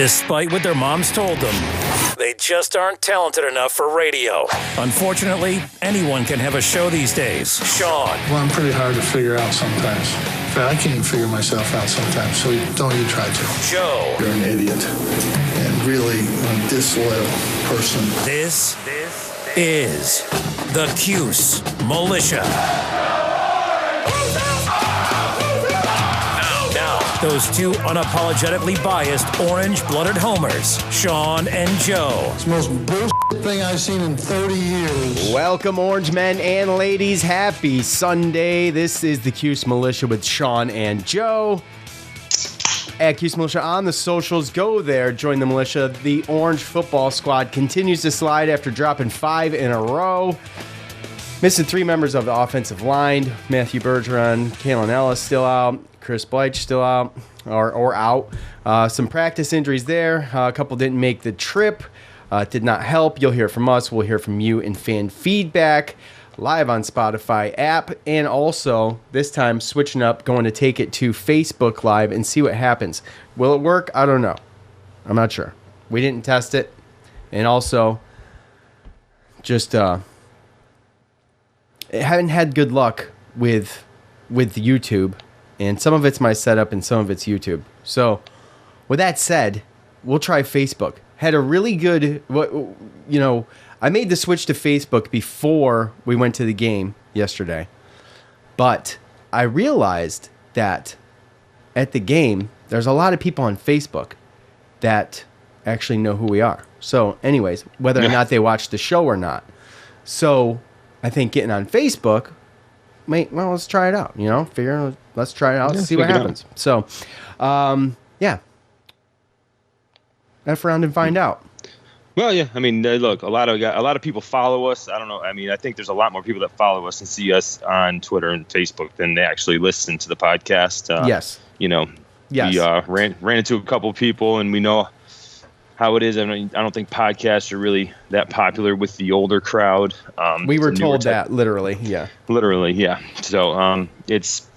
despite what their moms told them. They just aren't talented enough for radio. Unfortunately, anyone can have a show these days. Sean. Well, I'm pretty hard to figure out sometimes. In fact, I can't even figure myself out sometimes, so don't you try to. Joe. You're an idiot and really a disloyal person. This is the Cuse Militia. Those two unapologetically biased, orange-blooded homers, Sean and Joe. It's the most bullshit thing I've seen in 30 years. Welcome, orange men and ladies. Happy Sunday. This is the Cuse Militia with Sean and Joe. At Cuse Militia on the socials. Go there, join the militia. The orange football squad continues to slide after dropping 5 in a row. Missing 3 members of the offensive line. Matthew Bergeron, Kalen Ellis still out. Chris Bleich still out, or out. Some practice injuries there. A couple didn't make the trip. Did not help. You'll hear from us. We'll hear from you in fan feedback. Live on Spotify app. And also, this time, switching up, going to take it to Facebook Live and see what happens. Will it work? I don't know. I'm not sure. We didn't test it. And also, just haven't had good luck with YouTube. And some of it's my setup and some of it's YouTube. So, with that said, we'll try Facebook. Had a really good, I made the switch to Facebook before we went to the game yesterday. But I realized that at the game, there's a lot of people on Facebook that actually know who we are. So, anyways, whether or not they watch the show or not. So, I think getting on Facebook, let's try it out, let's try it out, see what happens. So, F around and find out. Well, yeah, look, a lot of people follow us. I don't know. I think there's a lot more people that follow us and see us on Twitter and Facebook than they actually listen to the podcast. Yes. Yes. We ran into a couple of people, and we know how it is. I don't think podcasts are really that popular with the older crowd. We were told that literally, yeah. Literally, yeah. So it's,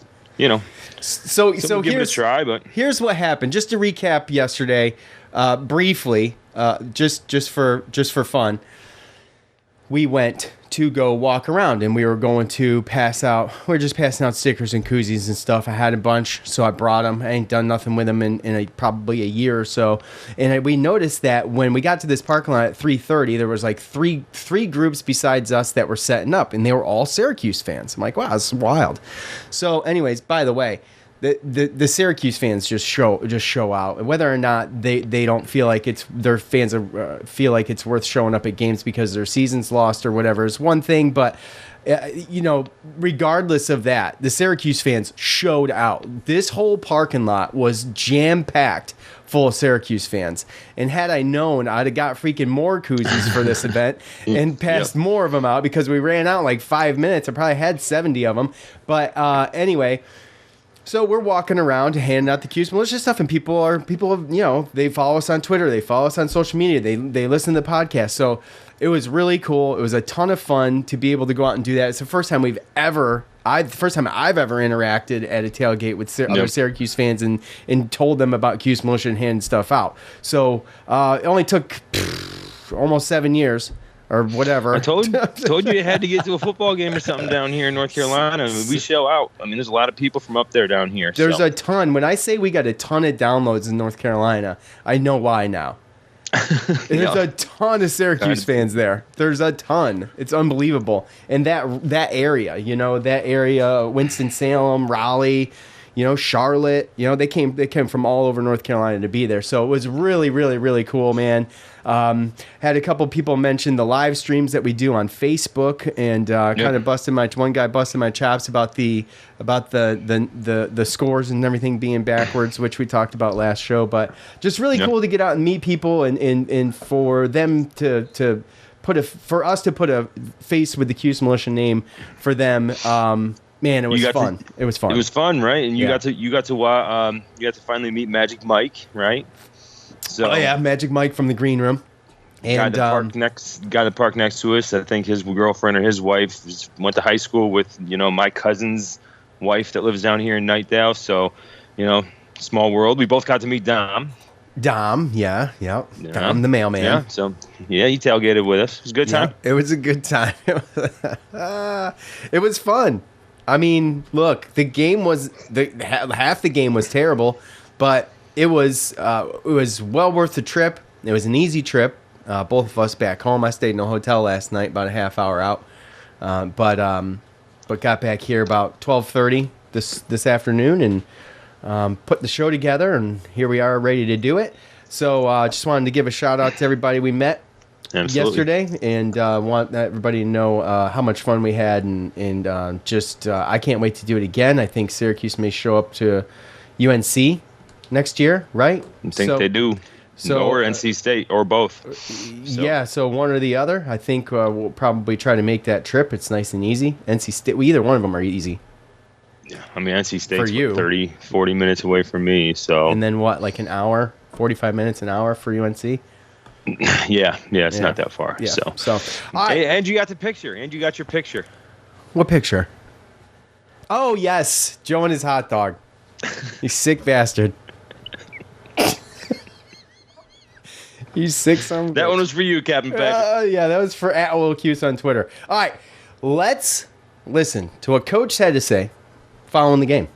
So we'll give it a try. But here's what happened. Just to recap yesterday, briefly, just for fun, we went to go walk around, and we were going to we were just passing out stickers and koozies and stuff. I had a bunch, so I brought them. I ain't done nothing with them in probably a year or so. And we noticed that when we got to this parking lot at 3:30, there was like three groups besides us that were setting up, and they were all Syracuse fans. I'm like, wow, this is wild. So anyways, by the way, the Syracuse fans just show out, whether or not they don't feel like their fans feel like it's worth showing up at games because their season's lost or whatever is one thing, but regardless of that, the Syracuse fans showed out. This whole parking lot was jam-packed full of Syracuse fans, and had I known, I'd have got freaking more koozies for this event and passed more of them out because we ran out in like 5 minutes. I probably had 70 of them, but anyway. So we're walking around handing out the Cuse Militia stuff, and people, they follow us on Twitter, they follow us on social media, they listen to the podcast. So it was really cool. It was a ton of fun to be able to go out and do that. It's the first time I've ever interacted at a tailgate with other Syracuse fans and told them about Cuse Militia and handing stuff out. So it only took almost 7 years. Or whatever. I told you had to get to a football game or something down here in North Carolina. We show out. There's a lot of people from up there down here. There's a ton. When I say we got a ton of downloads in North Carolina, I know why now. There's a ton of Syracuse fans there. There's a ton. It's unbelievable. And that area, Winston-Salem, Raleigh, Charlotte, they came from all over North Carolina to be there. So it was really, really, really cool, man. Had a couple people mention the live streams that we do on Facebook, and kind of one guy busted my chops about the scores and everything being backwards, which we talked about last show. But just really cool to get out and meet people, and for them to for us to put a face with the Cuse Militia name for them. Man, it was fun. It was fun. It was fun, right? And you got to finally meet Magic Mike, right? So, Magic Mike from the green room. And guy that parked next to us. I think his girlfriend or his wife went to high school with my cousin's wife that lives down here in Nightdale. So, small world. We both got to meet Dom. Dom, yeah. Dom, the mailman. Yeah, so he tailgated with us. It was a good time. Yeah, it was a good time. It was fun. I mean, look, the game was half the game was terrible, but it was well worth the trip. It was an easy trip. Both of us back home. I stayed in a hotel last night, about a half hour out, but got back here about 12:30 this afternoon and put the show together, and here we are ready to do it. So just wanted to give a shout out to everybody we met yesterday, and want everybody to know how much fun we had, and I can't wait to do it again. I think Syracuse may show up to UNC next year, right? I think they do. So, or NC State, or both. So. Yeah, so one or the other. I think we'll probably try to make that trip. It's nice and easy. NC State, either one of them are easy. Yeah, I mean, NC State's 30, 40 minutes away from me, so... And then what, like an hour, 45 minutes, an hour for UNC? Yeah, it's not that far. Yeah, so. Right. Hey, and you got the picture. And you got your picture. What picture? Oh, yes, Joe and his hot dog. You sick bastard. You sick son of a That bitch. one was for you, Captain Patrick. Yeah, that was for @Cuse on Twitter. All right, let's listen to what Coach had to say following the game.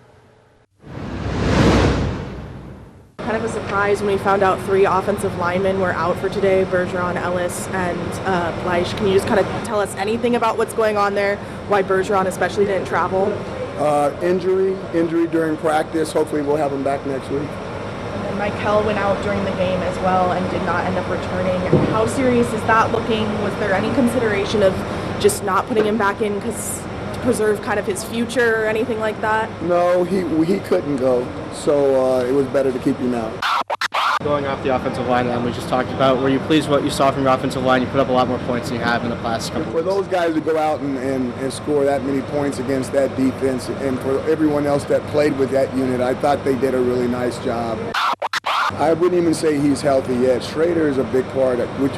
Kind of a surprise when we found out 3 offensive linemen were out for today, Bergeron, Ellis, and Bleich. Can you just kind of tell us anything about what's going on there, why Bergeron especially didn't travel? Injury during practice. Hopefully we'll have him back next week. And Michael went out during the game as well and did not end up returning. How serious is that looking? Was there any consideration of just not putting him back in because to preserve kind of his future or anything like that? No, he couldn't go, so it was better to keep him out. Going off the offensive line that we just talked about, were you pleased with what you saw from your offensive line? You put up a lot more points than you have in the past couple of For weeks. those guys to go out and score that many points against that defense, and for everyone else that played with that unit, I thought they did a really nice job. I wouldn't even say he's healthy yet. Schrader is a big part of which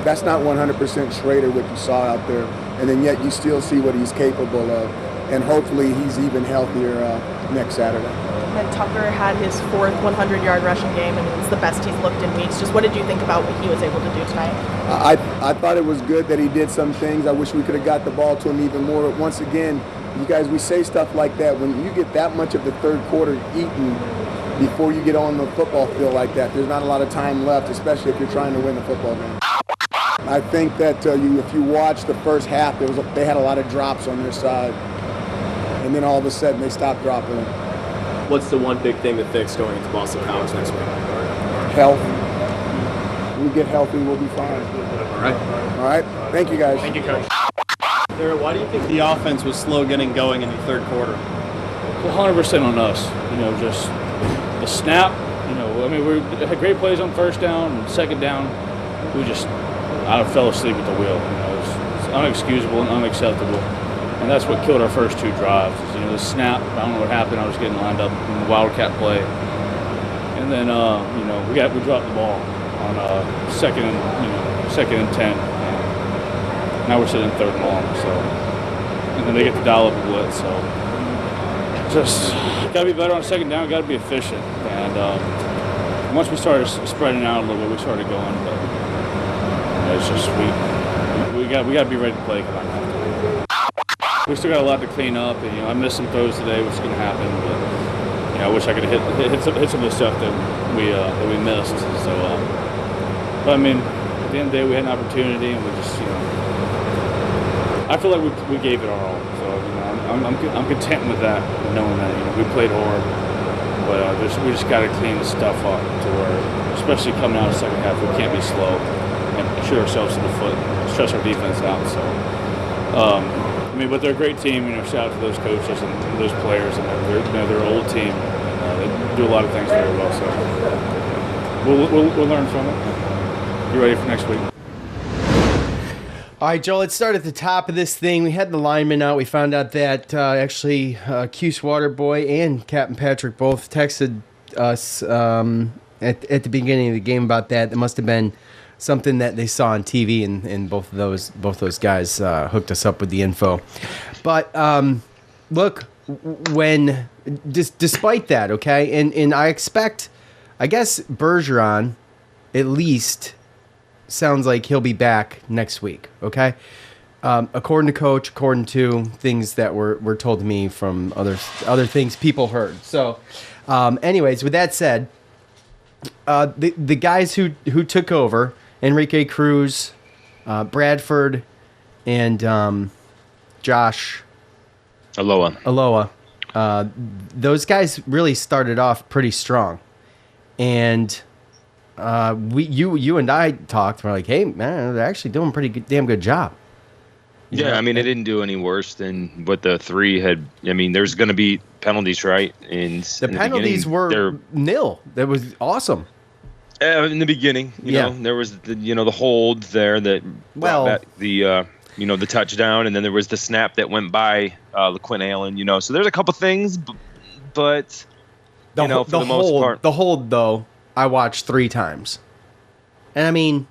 that's not 100% Schrader what you saw out there, and then yet you still see what he's capable of, and hopefully he's even healthier next Saturday. And Tucker had his 4th 100-yard rushing game, and it's the best he's looked in weeks. Just what did you think about what he was able to do tonight? I thought it was good that he did some things. I wish we could have got the ball to him even more. Once again, you guys, we say stuff like that. When you get that much of the third quarter eaten before you get on the football field like that, there's not a lot of time left, especially if you're trying to win the football game. I think that if you watch the first half, they had a lot of drops on their side, and then all of a sudden they stopped dropping it. What's the one big thing to fix going into Boston College next week? Health. When we get healthy, we'll be fine. All right. Thank you, guys. Thank you, Coach. Sarah, why do you think the offense was slow getting going in the third quarter? 100% on us. Just the snap. We had great plays on first down and second down. I fell asleep at the wheel. It's unexcusable and unacceptable. And that's what killed our first 2 drives. The snap, I don't know what happened. I was getting lined up in the Wildcat play. And then, we dropped the ball on second and 10. And now we're sitting in 3rd and long. So, and then they get to dial up a blitz. So, just got to be better on second down. Got to be efficient. And once we started spreading out a little bit, we started going. But it's just we got to be ready to play. We still got a lot to clean up, and I missed some throws today, which is going to happen. But I wish I could have hit some of the stuff that we missed. So, but I mean, at the end of the day, we had an opportunity, and we just I feel like we gave it our all. So I'm content with that, knowing that we played hard, but we just got to clean the stuff up to where, especially coming out of the second half, we can't be slow and shoot ourselves in the foot, stress our defense out. So. But they're a great team. Shout out to those coaches and those players, and they're an old team. They do a lot of things very well. So we'll learn from it. You ready for next week? All right, Joe, let's start at the top of this thing. We had the linemen out. We found out that Cuse Waterboy and Captain Patrick both texted us at the beginning of the game about that. It must have been something that they saw on TV, and both those guys hooked us up with the info. But look, when despite that, okay, and I expect I guess Bergeron, at least, sounds like he'll be back next week. Okay, according to coach, according to things that were told to me from other things people heard. So, anyways, with that said, the guys who took over, Enrique Cruz, Bradford, and Josh Aloha. Those guys really started off pretty strong, and you and I talked. We're like, hey man, they're actually doing a pretty damn good job. Yeah, I mean, it didn't do any worse than what the three had. I mean, there's going to be penalties, right? And the penalties were nil. That was awesome. In the beginning, you know, there was the hold there that brought back the the touchdown, and then there was the snap that went by LaQuinn Allen. So there's a couple things, but for the most part, the hold though, I watched 3 times, and I mean,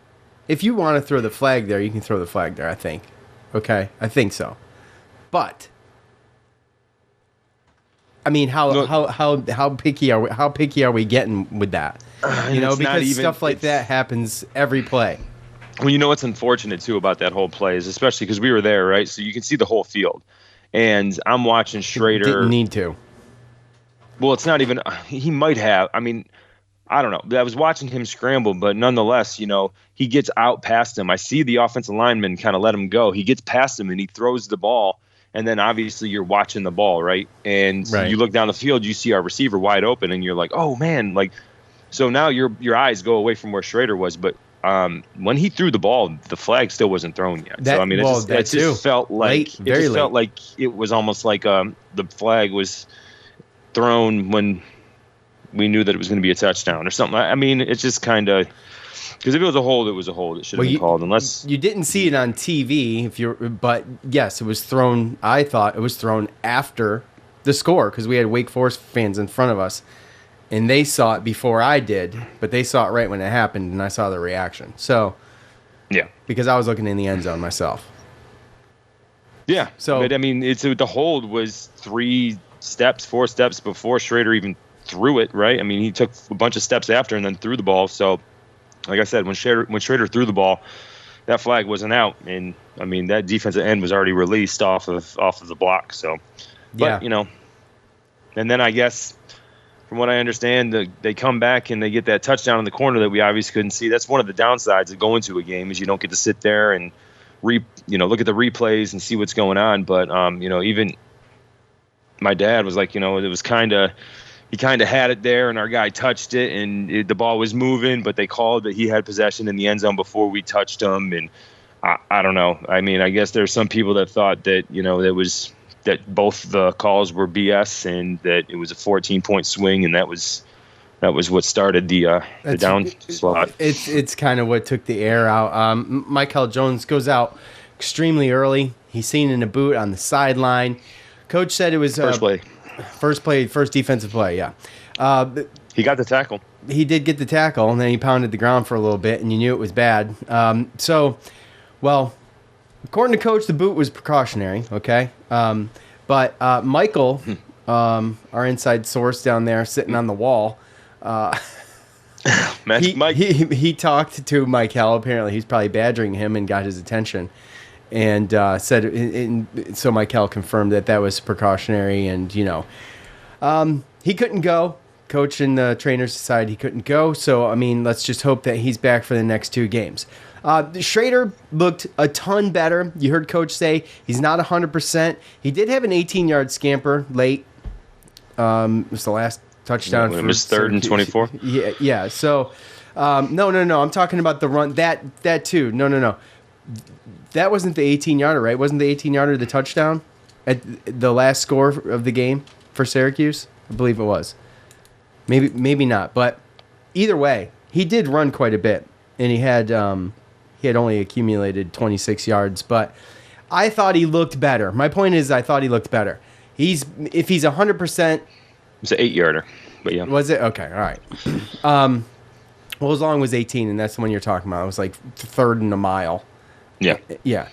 if you want to throw the flag there, you can throw the flag there. I think. Okay, I think so, but I mean, how picky are we? How picky are we getting with that? Because stuff like that happens every play. Well, what's unfortunate too about that whole play is, especially because we were there, right? So you can see the whole field, and I'm watching Schrader. Didn't need to. Well, it's not even. He might have. I mean, I don't know. I was watching him scramble, but nonetheless, he gets out past him. I see the offensive lineman kind of let him go. He gets past him and he throws the ball. And then obviously you're watching the ball, right? And you look down the field, you see our receiver wide open, and you're like, oh man, so now your eyes go away from where Schrader was. But when he threw the ball, the flag still wasn't thrown yet. So I mean, it just felt like felt like it was almost like the flag was thrown when we knew that it was going to be a touchdown or something. I mean, it's just kind of, because if it was a hold, it was a hold. It should have been called, unless you didn't see it on TV. But yes, it was thrown. I thought it was thrown after the score because we had Wake Forest fans in front of us, and they saw it before I did. But they saw it right when it happened, and I saw the reaction. So yeah, because I was looking in the end zone myself. Yeah. So but I mean, the hold was 4 steps before Schrader even threw it, right? I mean, he took a bunch of steps after and then threw the ball. So, like I said, when Schrader threw the ball, that flag wasn't out, and I mean that defensive end was already released off of the block. So, but and then I guess from what I understand, they come back and they get that touchdown in the corner that we obviously couldn't see. That's one of the downsides of going to a game is you don't get to sit there and look at the replays and see what's going on. But even my dad was like, it was he kind of had it there, and our guy touched it, and the ball was moving, but they called that he had possession in the end zone before we touched him. And I don't know. I mean, I guess there's some people that thought that, that both the calls were BS and that it was a 14-point swing, and that was what started the downslide. It's kind of what took the air out. Michael Jones goes out extremely early. He's seen in a boot on the sideline. Coach said it was first defensive play, yeah. He got the tackle. He did get the tackle, and then he pounded the ground for a little bit, and you knew it was bad. According to Coach, the boot was precautionary, okay? But Michael, our inside source down there sitting on the wall, he talked to Michael. Apparently, he's probably badgering him and got his attention. And so Michael confirmed that was precautionary, and he couldn't go. Coach and the trainers decided he couldn't go. So I mean, let's just hope that he's back for the next 2 games. Schrader looked a ton better. You heard Coach say he's not 100%. He did have an 18-yard scamper late. It was the last touchdown. It was 3rd and 24. Yeah. So no. I'm talking about the run. That too. No. That wasn't the 18-yarder, right? Wasn't the 18-yarder the touchdown at the last score of the game for Syracuse? I believe it was. Maybe not, but either way, he did run quite a bit, and he had only accumulated 26 yards. But I thought he looked better. My point is, I thought he looked better. If he's 100%, it's an 8-yarder, but yeah. Was it? Okay, all right. Well, as long as it was 18, and that's the one you're talking about. It was like 3rd and a mile. Yeah. Yeah.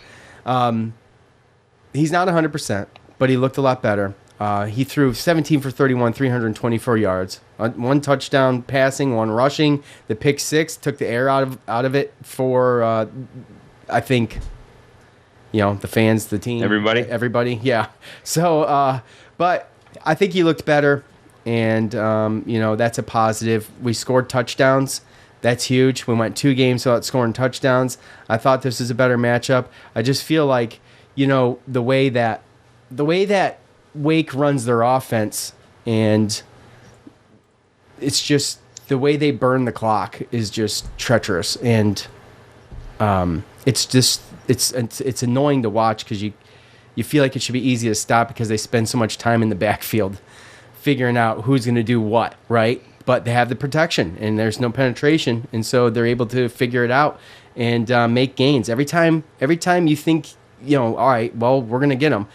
He's not 100%, but he looked a lot better. He threw 17 for 31, 324 yards, One touchdown passing, one rushing. The pick six took the air out of it for I think, the fans, the team, everybody. Yeah. So, but I think he looked better, and that's a positive. We scored touchdowns. That's huge. We went 2 games without scoring touchdowns. I thought this was a better matchup. I just feel like, the way that Wake runs their offense, and it's just the way they burn the clock is just treacherous, and it's annoying to watch because you feel like it should be easy to stop because they spend so much time in the backfield figuring out who's going to do what, right? But they have the protection, and there's no penetration, and so they're able to figure it out and make gains. Every time you think, all right, well, we're going to get them,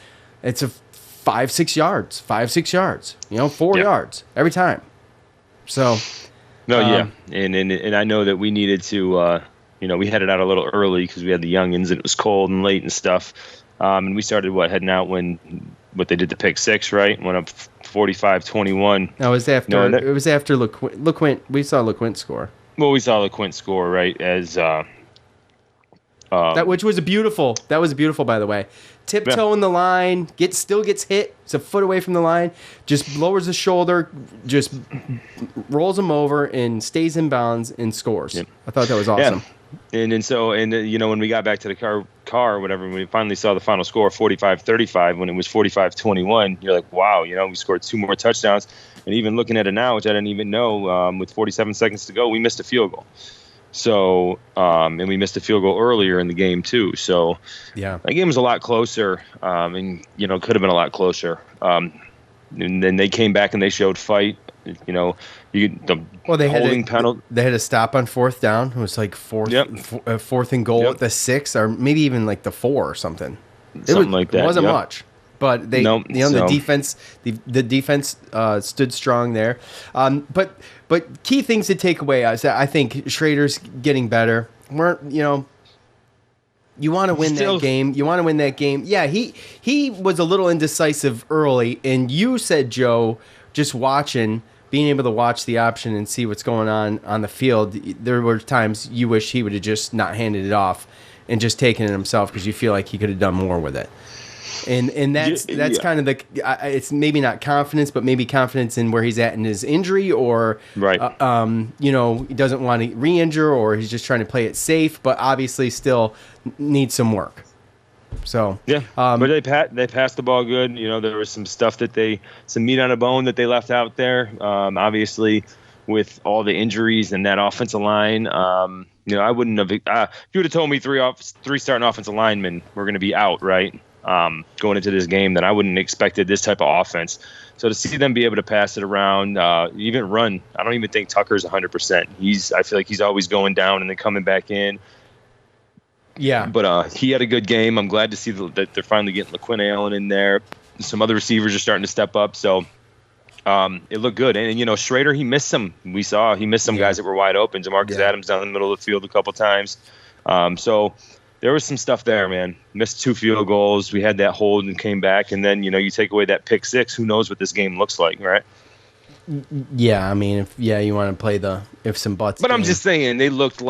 it's a 5-6 yards, 4 yards every time. So, and I know that we needed to, we headed out a little early because we had the youngins and it was cold and late and stuff. And we started heading out when they did the pick six, right? Went up 45-21. No, it was after. It was after LeQuint. We saw LeQuint score. Well, we saw LeQuint score, right? As which was beautiful. That was beautiful, by the way. Tiptoeing the line, still gets hit. It's a foot away from the line. Just lowers the shoulder, just rolls him over, and stays in bounds and scores. Yep. I thought that was awesome. Yeah. And when we got back to the car, whatever, when we finally saw the final score, 45-35, when it was 45-21, you're like, wow, we scored 2 more touchdowns. And even looking at it now, which I didn't even know, with 47 seconds to go, we missed a field goal. So, and we missed a field goal earlier in the game too. So, yeah, that game was a lot closer, and could have been a lot closer. And then they came back and they showed fight. They had a stop on 4th down. It was like 4th and goal at the 6, or maybe even like the 4 or something. Like that. It wasn't much. But the defense stood strong there. But key things to take away is that I think Schrader's getting better. You want to win that game. You want to win that game. Yeah, he was a little indecisive early, and you said, Joe, just being able to watch the option and see what's going on the field, there were times you wish he would have just not handed it off and just taken it himself because you feel like he could have done more with it. And that's kind of it's maybe not confidence, but maybe confidence in where he's at in his injury, or right. He doesn't want to re-injure, or he's just trying to play it safe, but obviously still needs some work. So but they passed the ball good. There was some stuff some meat on a bone that they left out there. Obviously, with all the injuries and that offensive line, I wouldn't have. If you would have told me three starting offensive linemen were going to be out, right? Going into this game, then I wouldn't have expected this type of offense. So to see them be able to pass it around, even run, I don't even think Tucker's 100%. I feel like he's always going down and then coming back in. Yeah. But he had a good game. I'm glad to see that they're finally getting LaQuinn Allen in there. Some other receivers are starting to step up. So it looked good. And Schrader, he missed some. We saw he missed some guys that were wide open. Jamarcus Adams down in the middle of the field a couple times. So there was some stuff there, man. Missed 2 field goals. We had that hold and came back. And then, you take away that pick 6. Who knows what this game looks like, right? Yeah, I mean, you want to play the if some buts. But game. I'm just saying, they looked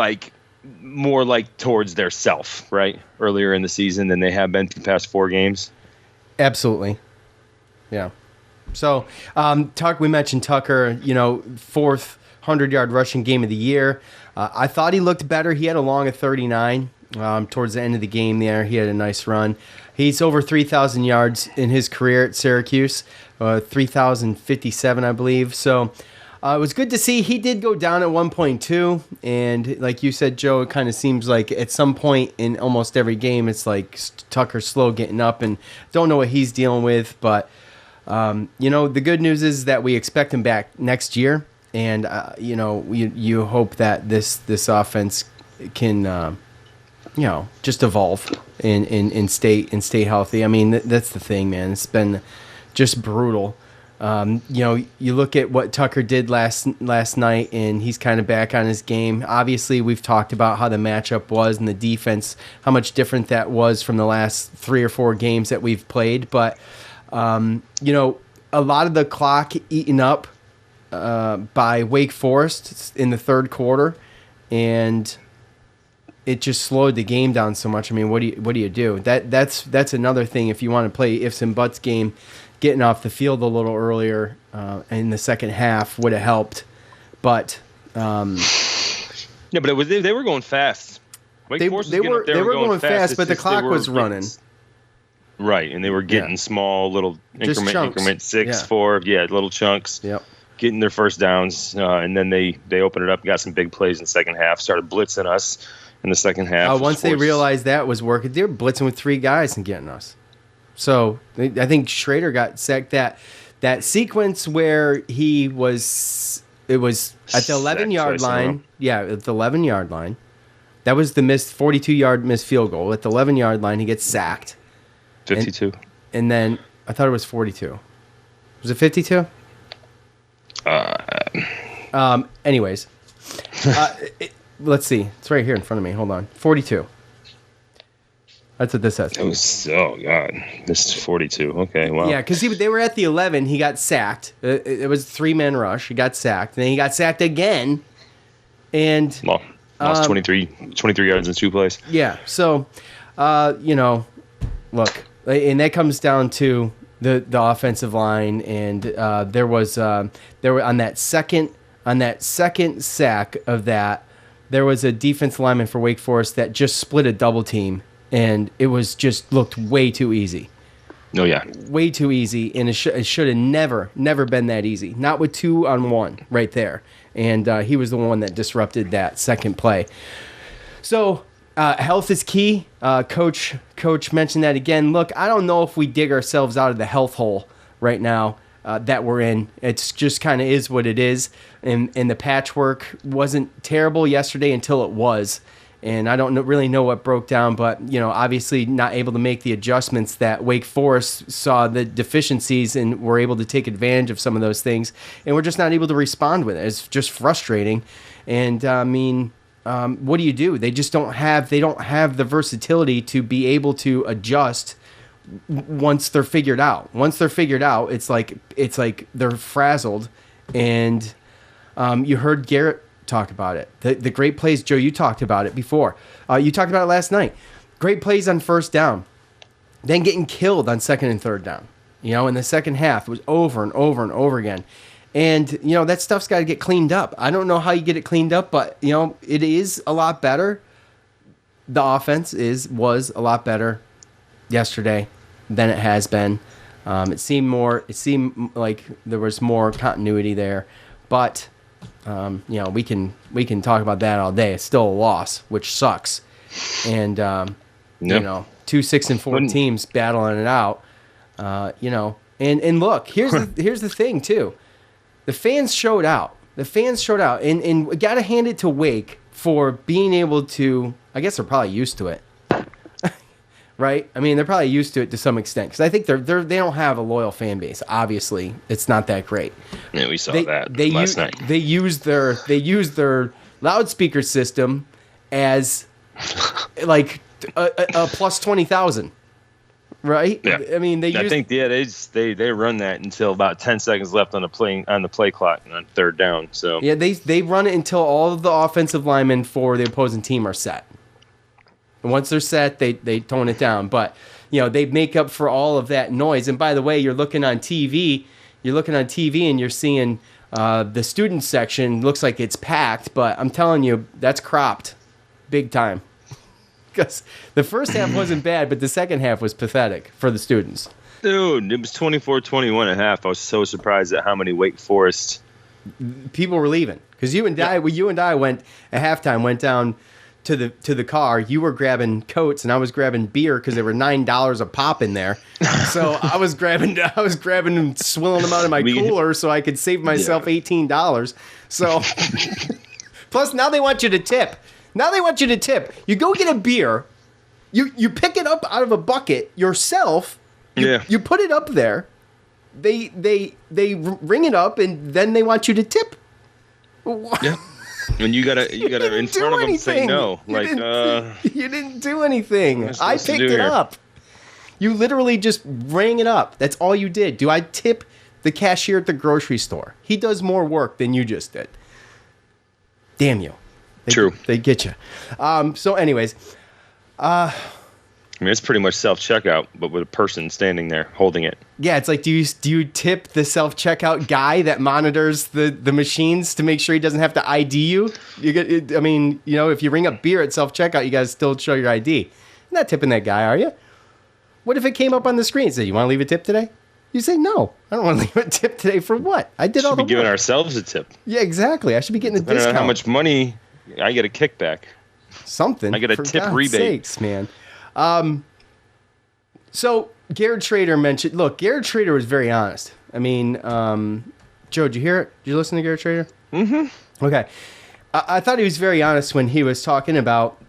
more like towards their self, right? Earlier in the season than they have been for the past 4 games. Absolutely. Yeah. So, we mentioned Tucker, 4th 100-yard rushing game of the year. I thought he looked better. He had a long of 39. Towards the end of the game there, he had a nice run. He's over 3,000 yards in his career at Syracuse, 3,057, I believe. So it was good to see. He did go down at 1.2, and like you said, Joe, it kind of seems like at some point in almost every game, it's like Tucker's slow getting up, and don't know what he's dealing with. But, the good news is that we expect him back next year, and, you hope that this offense can just evolve and stay healthy. I mean, that's the thing, man. It's been just brutal. You look at what Tucker did last night, and he's kind of back on his game. Obviously, we've talked about how the matchup was and the defense, how much different that was from the last 3 or 4 games that we've played. But, a lot of the clock eaten up by Wake Forest in the third quarter, and it just slowed the game down so much. I mean, what do you do? That's another thing. If you want to play ifs and buts game, getting off the field a little earlier in the second half would have helped. But but they were going fast. They were going fast, but the clock was running. Right, and they were getting small little increment 6, 4, little chunks. Yep. Getting their first downs, and then they opened it up, got some big plays in the second half, started blitzing us in the second half. Once they realized that was working, they were blitzing with 3 guys and getting us. So I think Schrader got sacked. That sequence where it was at the 11-yard line. Yeah, at the 11-yard line. That was the 42-yard missed field goal. At the 11-yard line, he gets sacked. 52. And then I thought it was 42. Was it 52? Anyways, let's see. It's right here in front of me. Hold on. 42. That's what this says. Oh God, this is 42. Okay, wow. Yeah, because they were at the 11. He got sacked. It was a 3-man rush. He got sacked. Then he got sacked again, and lost 23 yards in 2 plays. Yeah. So, look, and that comes down to the offensive line, and there were on that second sack of that, there was a defensive lineman for Wake Forest that just split a double team, and it was just looked way too easy. Oh yeah, way too easy, and it should have never been that easy. Not with 2-on-1 right there, and he was the one that disrupted that second play. So. Health is key. Coach mentioned that again. Look, I don't know if we dig ourselves out of the health hole right now that we're in. It's just kind of is what it is. And the patchwork wasn't terrible yesterday until it was. And I don't really know what broke down, but, obviously not able to make the adjustments that Wake Forest saw the deficiencies and were able to take advantage of some of those things. And we're just not able to respond with it. It's just frustrating. And, what do you do? They just don't have the versatility to be able to adjust once they're figured out. Once they're figured out, it's like they're frazzled. And you heard Garrett talk about it. The great plays, Joe, you talked about it before. You talked about it last night. Great plays on first down, then getting killed on second and third down. In the second half, it was over and over and over again. And, that stuff's got to get cleaned up. I don't know how you get it cleaned up, but, it is a lot better. The offense was a lot better yesterday than it has been. It seemed like there was more continuity there. But, we can talk about that all day. It's still a loss, which sucks. And, 2 6-4 teams battling it out, And look, here's the thing, too. The fans showed out. And we got to hand it to Wake for being able to, I guess they're probably used to it. Right? I mean, they're probably used to it to some extent because I think they don't have a loyal fan base. Obviously, it's not that great. Yeah, we saw that last night. They used their loudspeaker system as like a plus 20,000. Right? Yeah. I mean, they run that until about 10 seconds left on the play clock on third down. So yeah, they run it until all of the offensive linemen for the opposing team are set. And once they're set, they tone it down. But they make up for all of that noise. And by the way, you're looking on TV and you're seeing the student section looks like it's packed, but I'm telling you, that's cropped big time. Because the first half wasn't bad, but the second half was pathetic for the students. Dude, it was 24-21 at half. I was so surprised at how many Wake Forest people were leaving. Because you and I went at halftime, went down to the car. You were grabbing coats, and I was grabbing beer because there were $9 a pop in there. So I was grabbing and swilling them out of my cooler so I could save myself $18. So plus now they want you to tip. You go get a beer, you pick it up out of a bucket yourself. You put it up there. They ring it up and then they want you to tip. Yeah. And you gotta in front of them say no. You didn't do anything. I picked it up. You literally just rang it up. That's all you did. Do I tip the cashier at the grocery store. He does more work than you just did. Damn you. True. They get you. So anyways, I mean, it's pretty much self-checkout, but with a person standing there holding it. yeah, it's like, do you tip the self-checkout guy that monitors the machines to make sure he doesn't have to ID you? I mean, if you ring up beer at self-checkout, you guys still show your ID. You're not tipping that guy, are you? What if it came up on the screen and said, you want to leave a tip today? You say, no, I don't want to leave a tip today for what? I did all the work. Should be giving ourselves a tip. Yeah, exactly. I should be getting a Depending discount. on how much money, I get a kickback. Something. I get a for tip God's rebate. Sakes, man. So Garrett Schrader mentioned. Look, Garrett Schrader was very honest. I mean, Joe, did you hear it? Did you listen to Garrett Schrader? Mm-hmm. Okay. I thought he was very honest when he was talking about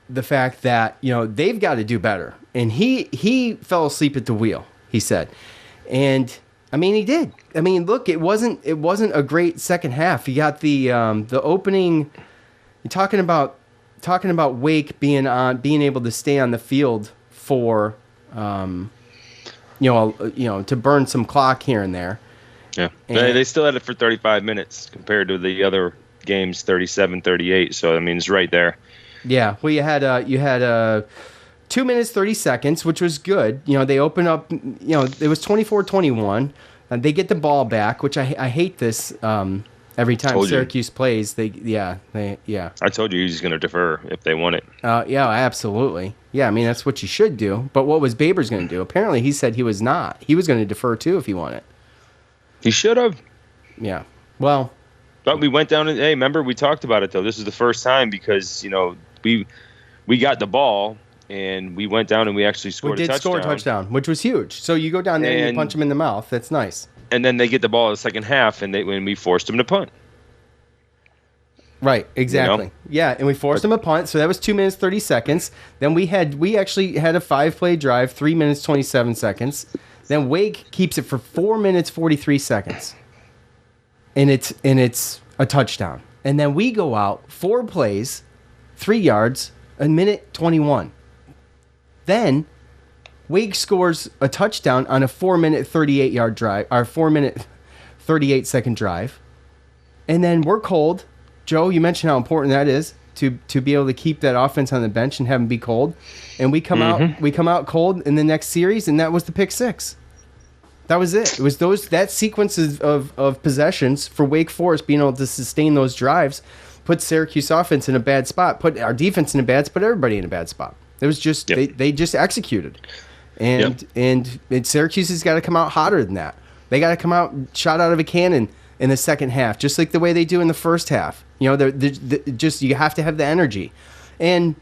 the fact that they've got to do better, and he fell asleep at the wheel. He said, and I mean he did. I mean, look, it wasn't a great second half. You got the opening. You're talking about Wake being able to stay on the field for to burn some clock here and there. Yeah, they still had it for 35 minutes compared to the other games, 37, 38. So I mean, it's right there. Yeah, well, you had 2 minutes 30 seconds, which was good. They open up. It was 24-21, and they get the ball back, which I hate this. Every time Syracuse plays, I told you he's going to defer if they want it. Yeah, absolutely. Yeah, I mean, that's what you should do. But what was Babers going to do? Apparently, he said he was not. He was going to defer, too, if he wanted. He should have. Yeah. Well. But we went down and, hey, remember, we talked about it, though. This is the first time because, we got the ball, and we went down and we actually scored a touchdown. We did score a touchdown, which was huge. So you go down there and you punch him in the mouth. That's nice. And then they get the ball in the second half, and when we forced them to punt. Right, exactly. Yeah, and we forced them a punt, so that was 2 minutes 30 seconds. Then we actually had a 5-play drive, 3 minutes 27 seconds. Then Wake keeps it for 4 minutes 43 seconds, and it's a touchdown. And then we go out 4 plays, 3 yards, a minute 21. Then Wake scores a touchdown on a 4-minute 38-yard drive, or 4-minute 38-second drive. And then we're cold. Joe, you mentioned how important that is to be able to keep that offense on the bench and have them be cold. And we come out cold in the next series, and that was the pick 6. That was it. It was that sequence of possessions for Wake Forest being able to sustain those drives, put Syracuse offense in a bad spot, put our defense in a bad spot, everybody in a bad spot. It was just they just executed. And Syracuse has got to come out hotter than that. They got to come out shot out of a cannon in the second half, just like the way they do in the first half. They're just you have to have the energy. And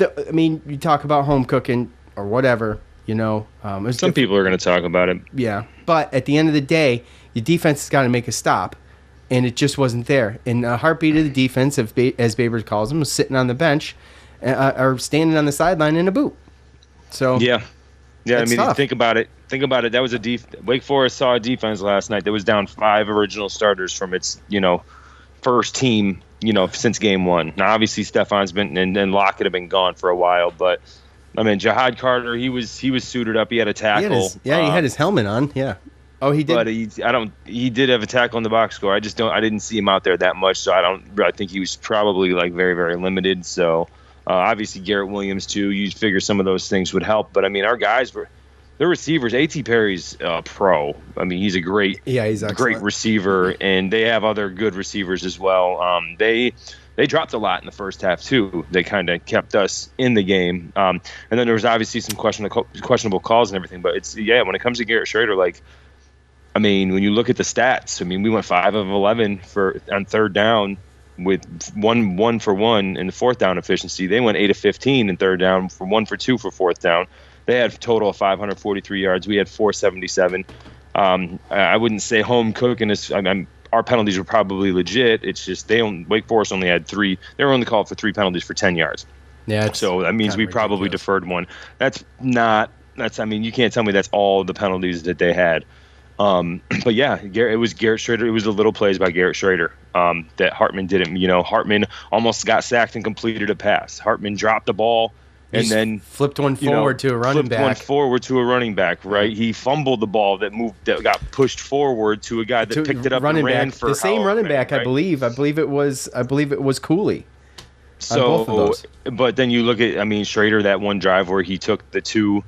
I mean, you talk about home cooking or whatever. Some people are going to talk about it. Yeah, but at the end of the day, your defense has got to make a stop, and it just wasn't there. And a heartbeat of the defense, as Babers calls them, was sitting on the bench or standing on the sideline in a boot. So yeah. I mean, tough. think about it. That was Wake Forest saw a defense last night that was down 5 original starters from its first team since game 1. Now obviously Stefan's been and Lockett have been gone for a while, but I mean Jahad Carter he was suited up. He had a tackle. He had his helmet on. Yeah. Oh, he did. But he did have a tackle in the box score. I didn't see him out there that much, so I think he was probably very, very limited. So obviously Garrett Williams too. You figure some of those things would help, but I mean our guys their receivers. A.T. Perry's pro. I mean he's a great great receiver, and they have other good receivers as well. They dropped a lot in the first half too. They kind of kept us in the game, and then there was obviously some questionable calls and everything. But when it comes to Garrett Schrader, I mean, when you look at the stats, I mean, we went 5 of 11 on third down with 1 for 1 in the fourth down efficiency. They went 8 of 15 in third down for 1 for 2 for fourth down. They had a total of 543 yards. We had 477. I wouldn't say home cooking is. Our penalties were probably legit. It's just Wake Forest only had 3. They were only called for 3 penalties for 10 yards. Yeah. So that means we probably deferred 1. I mean, you can't tell me that's all the penalties that they had. But yeah, it was Garrett Schrader. It was the little plays by Garrett Schrader that Hartman didn't. Hartman almost got sacked and completed a pass. Hartman dropped the ball and then flipped one forward to a running back. Right? He fumbled the ball that got pushed forward to a guy that picked it up and ran for the same running back. Right? I believe it was Cooley. So, but then you look at, Schrader, that one drive where he took the two.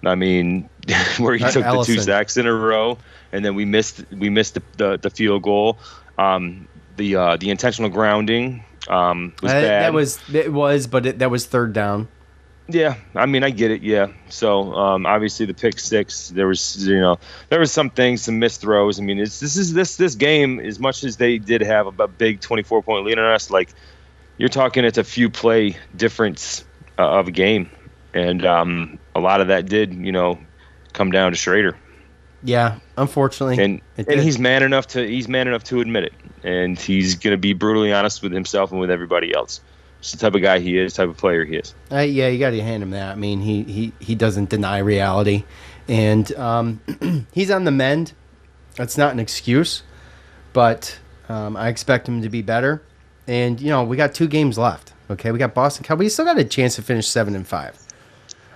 Where he took the 2 sacks in a row, and then we missed the field goal. The intentional grounding was bad. That was third down. Yeah, I get it. Yeah, so obviously the pick six, there was some things, some missed throws. This game, as much as they did have a big 24-point lead on us, like you're talking, it's a few play difference of a game, and a lot of that did come down to Schrader. Yeah, unfortunately, and he's man enough to admit it, and he's going to be brutally honest with himself and with everybody else. It's the type of guy he is, type of player he is. Yeah, you got to hand him that. He doesn't deny reality, and he's on the mend. That's not an excuse, but I expect him to be better. And we got 2 games left. Okay, we got Boston College. We still got a chance to finish 7-5.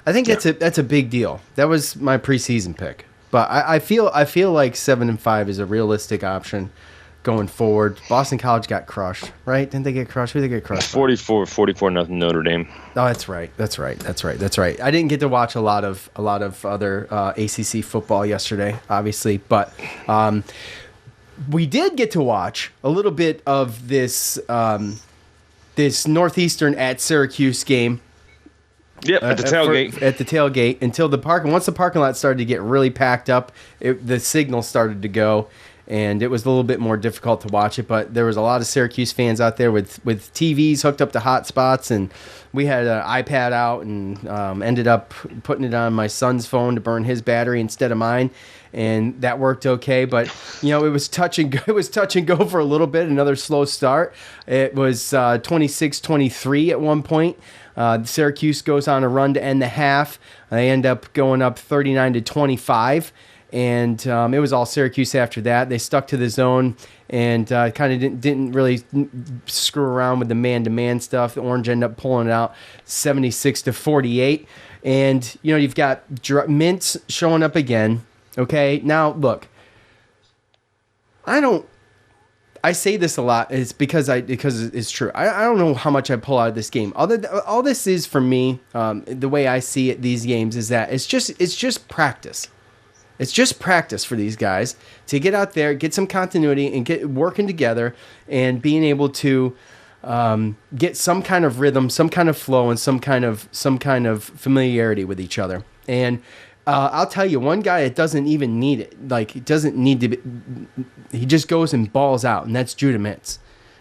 I think that's a big deal. That was my preseason pick, but I feel like 7-5 is a realistic option going forward. Boston College got crushed, right? Didn't they get crushed? Who did they get crushed? 44 nothing Notre Dame. Oh, that's right. I didn't get to watch a lot of other ACC football yesterday, obviously, but we did get to watch a little bit of this Northeastern at Syracuse game. Yep, at the tailgate. At the tailgate until once the parking lot started to get really packed up, the signal started to go, and it was a little bit more difficult to watch it. But there was a lot of Syracuse fans out there with TVs hooked up to hotspots, and we had an iPad out and ended up putting it on my son's phone to burn his battery instead of mine, and that worked okay. But it was touch and go for a little bit. Another slow start. It was 26-23 at one point. Syracuse goes on a run to end the half. They end up going up 39-25, and it was all Syracuse after that. They stuck to the zone and kind of didn't really screw around with the man-to-man stuff. The Orange ended up pulling it out 76-48, and you've got Mintz showing up again. Okay, now look, I say this a lot. It's because it's true. I don't know how much I pull out of this game. All this is for me, the way I see it, these games is that it's just practice. It's just practice for these guys to get out there, get some continuity, and get working together and being able to get some kind of rhythm, some kind of flow, and some kind of familiarity with each other. And I'll tell you, one guy that doesn't even need it, like it doesn't need to be, he just goes and balls out, and that's Judah Mintz.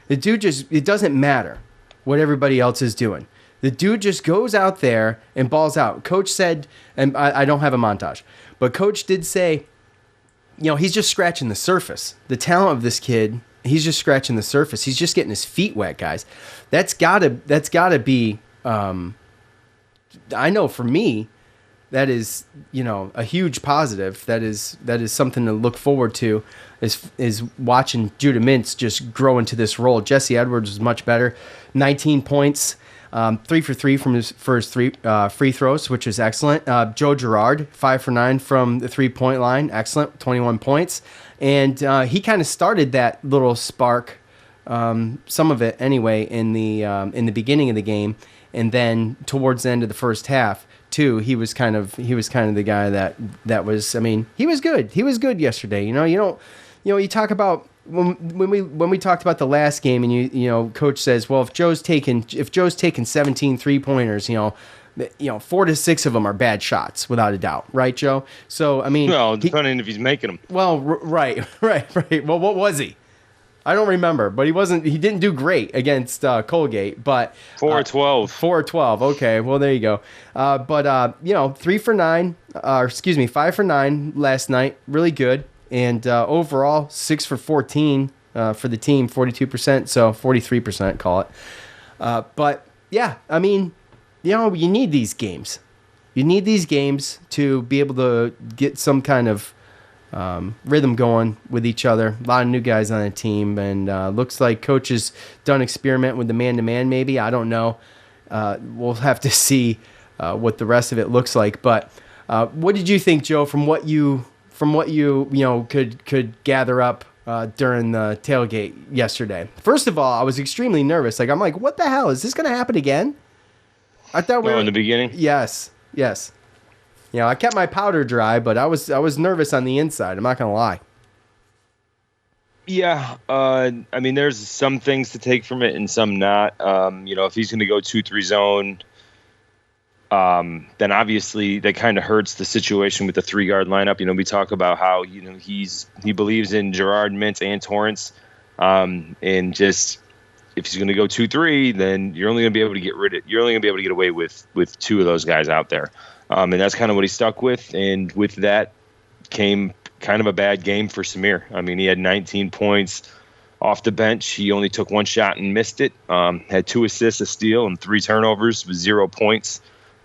The dude it doesn't matter what everybody else is doing. The dude just goes out there and balls out. Coach said, and I don't have a montage, but Coach did say, he's just scratching the surface. The talent of this kid, he's just scratching the surface. He's just getting his feet wet, guys. That's gotta be, I know for me, that is, a huge positive. That is something to look forward to. Is watching Judah Mintz just grow into this role. Jesse Edwards was much better, 19 points, 3 for 3 for his 3 free throws, which is excellent. Joe Girard, 5 for 9 from the 3-point line, excellent, 21 points, and he kind of started that little spark, some of it anyway, in the beginning of the game, and then towards the end of the first half. Too, he was kind of the guy that was. He was good. He was good yesterday. You talk about when we talked about the last game, and Coach says, well, if Joe's taking 17 3-pointers, 4 to 6 of them are bad shots, without a doubt, right, Joe? So well, depending if he's making them. Well, right. Well, what was he? I don't remember, but he didn't do great against Colgate, but 4-12. 4-12. Okay, well there you go. But 3 for 9, 5 for 9 last night, really good, and overall 6 for 14 for the team, 42%, so 43%, call it. But yeah, you need these games. You need these games to be able to get some kind of rhythm going with each other. A lot of new guys on the team, and looks like Coach has done experiment with the man-to-man, maybe. I don't know. we'll have to see what the rest of it looks like. But what did you think, Joe, from what you could gather up during the tailgate yesterday? First of all, I was extremely nervous. I'm like, what the hell? Is this going to happen again? I thought in the beginning? Yes. I kept my powder dry, but I was nervous on the inside. I'm not going to lie. Yeah. There's some things to take from it and some not. If he's going to go 2-3 zone, then obviously that kind of hurts the situation with the 3-guard lineup. We talk about how, he believes in Gerard, Mintz, and Torrance. And just, if he's going to go 2-3, then you're only going to be able to get away with 2 of those guys out there. And that's kind of what he stuck with. And with that came kind of a bad game for Samir. He had 19 points off the bench. He only took 1 shot and missed it. Had 2 assists, a steal, and 3 turnovers with 0 points.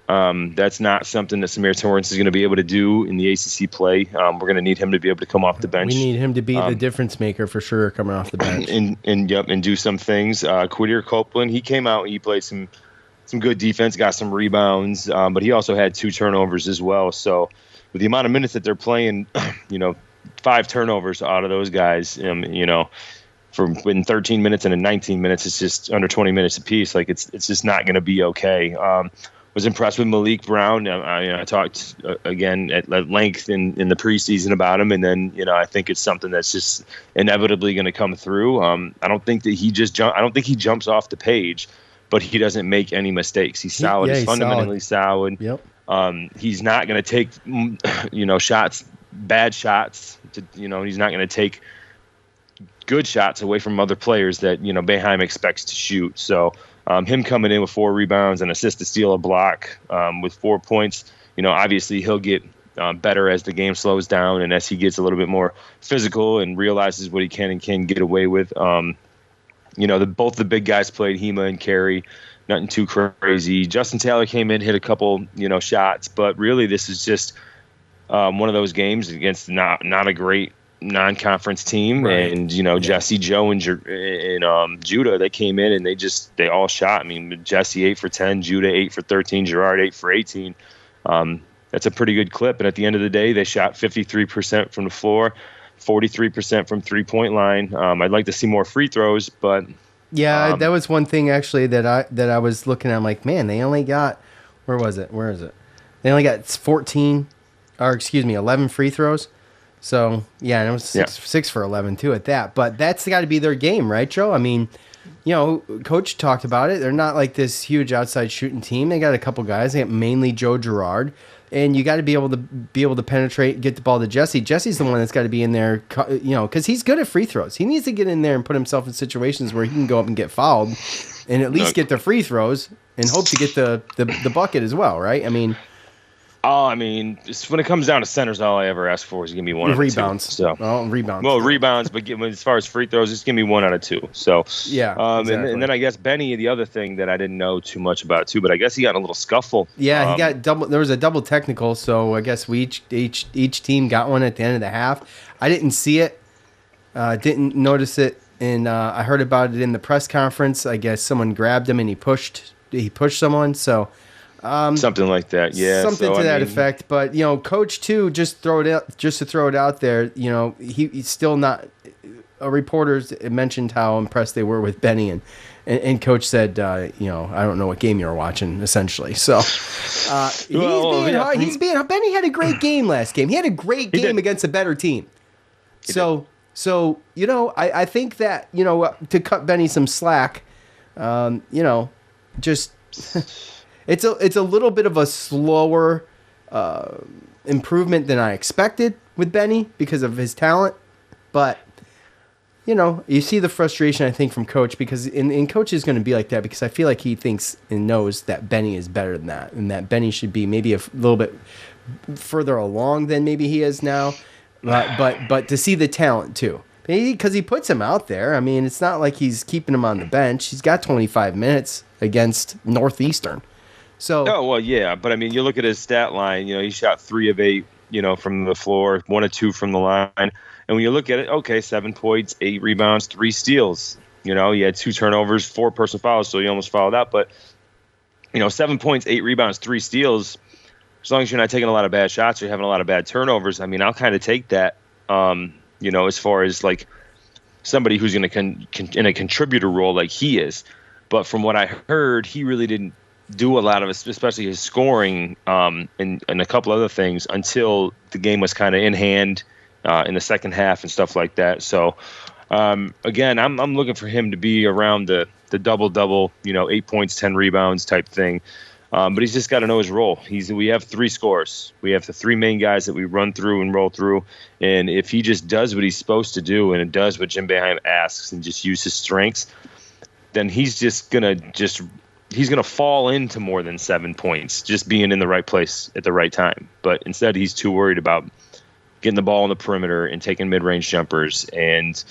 That's not something that Samir Torrance is going to be able to do in the ACC play. We're going to need him to be able to come off the bench. We need him to be the difference maker for sure, coming off the bench. And do some things. Quadir Copeland, he came out, he played some good defense, got some rebounds, but he also had 2 turnovers as well. So with the amount of minutes that they're playing, 5 turnovers out of those guys, from within 13 minutes and in 19 minutes, it's just under 20 minutes apiece. It's just not going to be okay. Was impressed with Malik Brown. I talked again at length in the preseason about him, and then I think it's something that's just inevitably going to come through. I don't think that I don't think he jumps off the page, but he doesn't make any mistakes. He's solid. He's fundamentally solid. Yep. He's not going to take bad shots. He's not going to take good shots away from other players that Boeheim expects to shoot. So. Him coming in with 4 rebounds, an assist, a steal, a block, with 4 points. Obviously he'll get better as the game slows down and as he gets a little bit more physical and realizes what he can and can get away with. Both the big guys played, Hema and Carey, nothing too crazy. Justin Taylor came in, hit a couple, shots, but really this is just one of those games against not a great non-conference team, right. And Jesse, Joe, and Judah, they came in and they all shot. Jesse 8 for 10, Judah 8 for 13, Gerard 8 for 18. That's a pretty good clip. And at the end of the day, they shot 53% from the floor, 43% from 3-point line. I'd like to see more free throws, but yeah, that was one thing actually that I was looking at. I'm like, man, they only got where is it? They only got 11 free throws. So, yeah, and it was 6 for 11, too, at that. But that's got to be their game, right, Joe? Coach talked about it. They're not like this huge outside shooting team. They got a couple guys. They got mainly Joe Girard. And you got to be able to penetrate, get the ball to Jesse. Jesse's the one that's got to be in there, because he's good at free throws. He needs to get in there and put himself in situations where he can go up and get fouled and at least get the free throws and hope to get the bucket as well, right? when it comes down to centers, all I ever ask for is give me 1 out of 2. Rebounds. Rebounds. Well, rebounds, but as far as free throws, just give me 1 out of 2. So yeah, exactly. and then I guess Benny, the other thing that I didn't know too much about too, but I guess he got in a little scuffle. Yeah, he got double. There was a double technical, so I guess each team got one at the end of the half. I didn't see it, didn't notice it, and I heard about it in the press conference. I guess someone grabbed him and he pushed someone. So. Something like that, yeah. Something to that effect, but Coach too. Just to throw it out there. He's still not. Reporters mentioned how impressed they were with Benny, and Coach said, I don't know what game you were watching, essentially. So he's being hard. Benny had a great game last game. He had a great game against a better team. So I think that to cut Benny some slack, just. It's a little bit of a slower improvement than I expected with Benny because of his talent, but you see the frustration I think from Coach because and Coach is going to be like that because I feel like he thinks and knows that Benny is better than that and that Benny should be maybe a little bit further along than maybe he is now, but to see the talent too. Because he puts him out there. It's not like he's keeping him on the bench. He's got 25 minutes against Northeastern. So, but you look at his stat line. He shot 3 of 8, from the floor, 1 of 2 from the line. And when you look at it, okay, 7 points, 8 rebounds, 3 steals. He had 2 turnovers, 4 personal fouls, so he almost fouled out. But 7 points, 8 rebounds, 3 steals. As long as you're not taking a lot of bad shots or having a lot of bad turnovers, I mean, I'll kind of take that. As far as like somebody who's going to in a contributor role like he is. But from what I heard, he really didn't do a lot of, especially his scoring and a couple other things until the game was kind of in hand in the second half and stuff like that. So, again, I'm looking for him to be around the double-double, 8 points, 10 rebounds type thing. But he's just got to know his role. We have 3 scores. We have the 3 main guys that we run through and roll through. And if he just does what he's supposed to do and does what Jim Boeheim asks and just use his strengths, then he's going to fall into more than 7 points, just being in the right place at the right time. But instead, he's too worried about getting the ball on the perimeter and taking mid-range jumpers. And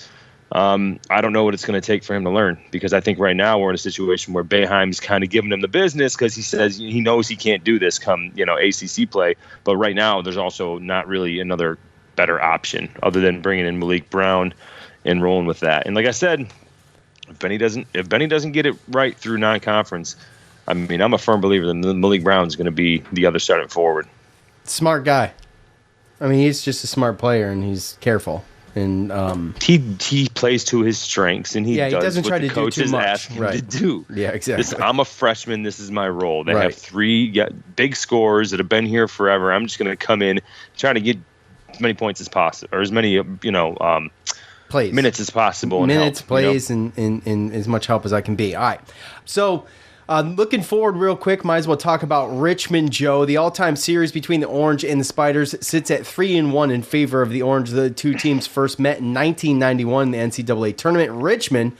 I don't know what it's going to take for him to learn, because I think right now we're in a situation where Boeheim's kind of giving him the business because he says he knows he can't do this come, ACC play. But right now there's also not really another better option other than bringing in Malik Brown and rolling with that. And like I said, if Benny doesn't get it right through non-conference, I mean, I'm a firm believer that Malik Brown's going to be the other starting forward. Smart guy. I mean, he's just a smart player and he's careful. And he plays to his strengths, and he doesn't try to do too much. Ask him to do. Yeah, exactly. I'm a freshman. This is my role. They have 3 big scorers that have been here forever. I'm just going to come in, trying to get as many points as possible, or as many plays, minutes as possible. Minutes, plays, and as much help as I can be. All right. So looking forward real quick, might as well talk about Richmond, Joe. The all-time series between the Orange and the Spiders sits at 3-1 in favor of the Orange. The 2 teams first met in 1991 in the NCAA tournament. Richmond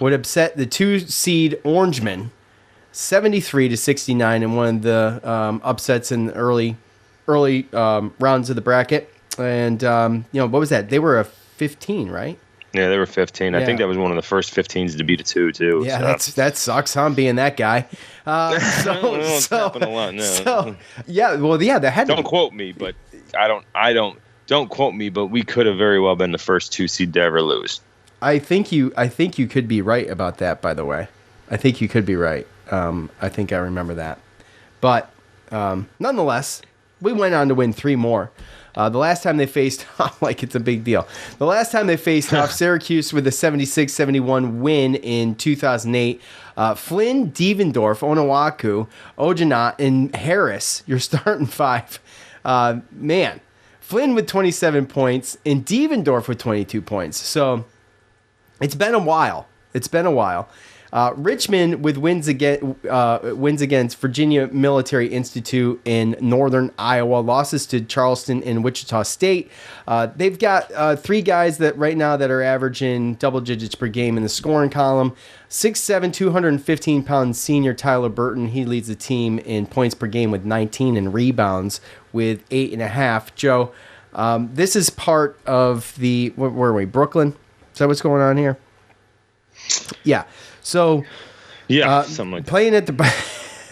would upset the 2-seed Orangemen 73-69 in one of the upsets in the early rounds of the bracket. And what was that? They were a 15, right? Yeah, they were 15. Yeah. I think that was one of the first 15s to beat a 2 too. Yeah, so. That sucks, huh? Being that guy. Happen a lot now. That had. Don't quote me, but Don't quote me, but we could have very well been the first 2 seed to ever lose. I think you could be right about that. By the way, I think you could be right. I think I remember that. But nonetheless, we went on to win 3 more. The last time they faced off, like it's a big deal. The last time they faced off, Syracuse with a 76-71 win in 2008. Flynn, Devendorf, Onuaku, Ojanot, and Harris, your starting 5. Man, Flynn with 27 points and Devendorf with 22 points. So it's been a while. Richmond with wins against Virginia Military Institute in Northern Iowa, losses to Charleston and Wichita State. They've got 3 guys that right now that are averaging double digits per game in the scoring column. 6'7", 215-pound senior Tyler Burton. He leads the team in points per game with 19 and rebounds with 8.5. Joe, this is part of the where are we? Brooklyn? Is that what's going on here? Yeah. So, something like that.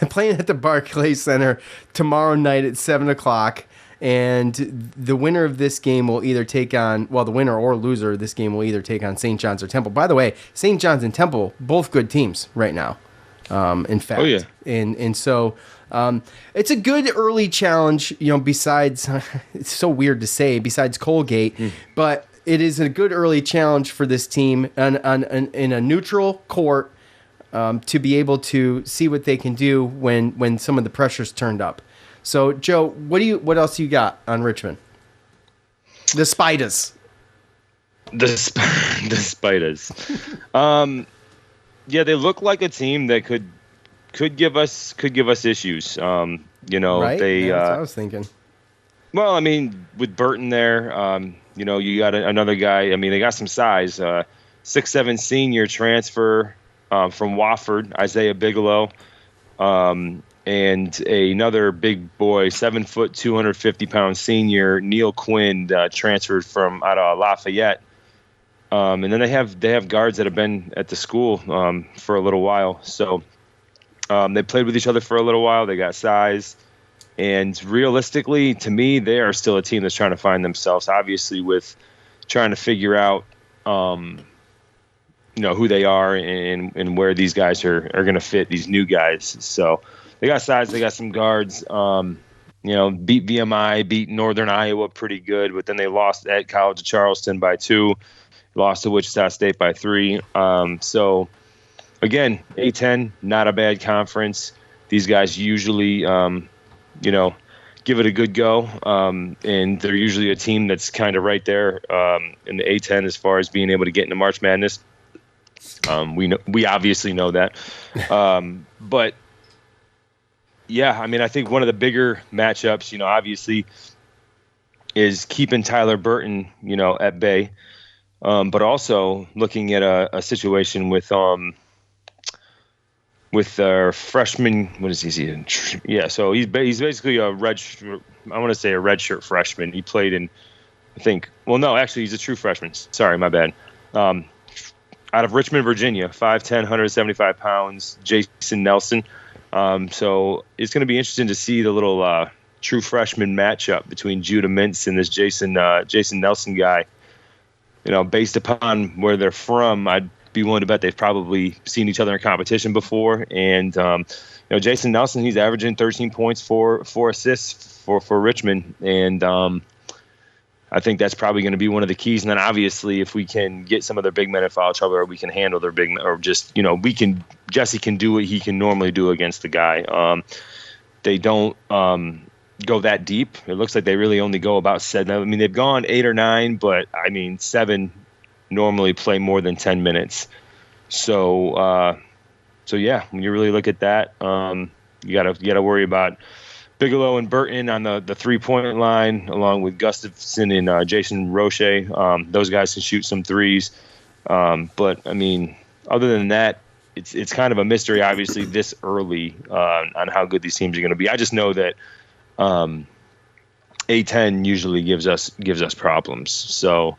Playing at the Barclays Center tomorrow night at 7:00, and the winner of this game will either take on, the winner or loser of this game will either take on St. John's or Temple. By the way, St. John's and Temple, both good teams right now. In fact, and so it's a good early challenge. Besides, it's so weird to say, besides Colgate, but. It is a good early challenge for this team in a neutral court to be able to see what they can do when some of the pressure's turned up. So, Joe, what else you got on Richmond? The Spiders. The Spiders. They look like a team that could give us issues. Right? That's what I was thinking. Well, I mean, with Burton there. You got another guy. I mean, they got some size. 6'7" senior transfer from Wofford, Isaiah Bigelow, and another big boy, 7 foot, 250-pound senior Neil Quinn, transferred from out of Lafayette. And then they have guards that have been at the school for a little while. So they played with each other for a little while. They got size. And realistically, to me, they are still a team that's trying to find themselves, obviously, with trying to figure out, who they are and where these guys are going to fit, these new guys. So they got size, they got some guards. Beat VMI, beat Northern Iowa pretty good, but then they lost at College of Charleston by 2, lost to Wichita State by 3. So again, A-10, not a bad conference. These guys usually, give it a good go, and they're usually a team that's kind of right there in the A-10 as far as being able to get into March Madness. We obviously know that, but yeah, I mean, I think one of the bigger matchups, obviously, is keeping Tyler Burton, at bay, but also looking at a situation with our freshman. What is he? Yeah, so he's basically a redshirt freshman. He played in, he's a true freshman. Sorry, my bad. Out of Richmond, Virginia, 5'10", 175 pounds, Jason Nelson. So it's going to be interesting to see the little true freshman matchup between Judah Mintz and this Jason Nelson guy. Based upon where they're from, I'd be willing to bet they've probably seen each other in competition before. And Jason Nelson, he's averaging 13 points, 4 assists for Richmond, and I think that's probably going to be one of the keys. And then obviously, if we can get some of their big men in foul trouble, or we can handle their big men, or just Jesse can do what he can normally do against the guy. They don't go that deep. It looks like they really only go about 7. I mean, they've gone 8 or 9, but 7 normally play more than 10 minutes. So yeah, when you really look at that, you gotta worry about Bigelow and Burton on the 3-point line, along with Gustafson and Jason Roche. Those guys can shoot some threes. But I mean, other than that, it's kind of a mystery, obviously, this early on how good these teams are going to be. I just know that A-10 usually gives us problems. So,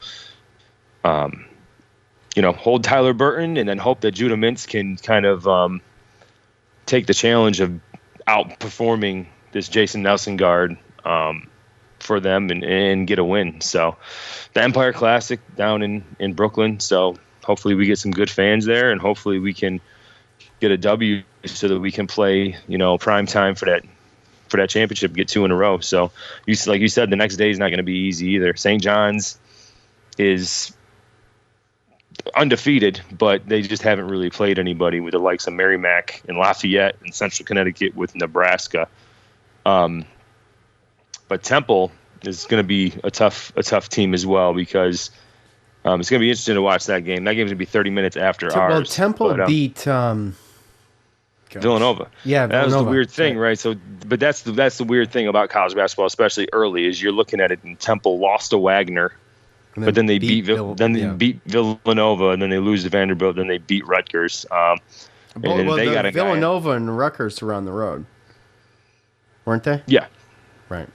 hold Tyler Burton and then hope that Judah Mintz can kind of take the challenge of outperforming this Jason Nelson guard for them and get a win. So the Empire Classic down in Brooklyn. So hopefully we get some good fans there, and hopefully we can get a W so that we can play, prime time for that championship, get 2 in a row. So like you said, the next day is not going to be easy either. St. John's is undefeated, but they just haven't really played anybody with the likes of Merrimack and Lafayette and Central Connecticut with Nebraska. But Temple is going to be a tough team as well, because it's going to be interesting to watch that game. That game's going to be 30 minutes after ours. Well, Temple beat Villanova. Yeah, that was the weird thing, right? So, but that's the weird thing about college basketball, especially early, is you're looking at it, and Temple lost to Wagner, but then they beat Villanova, and then they lose to Vanderbilt, then they beat Rutgers. Villanova and Rutgers were on the road, weren't they? Yeah. Right.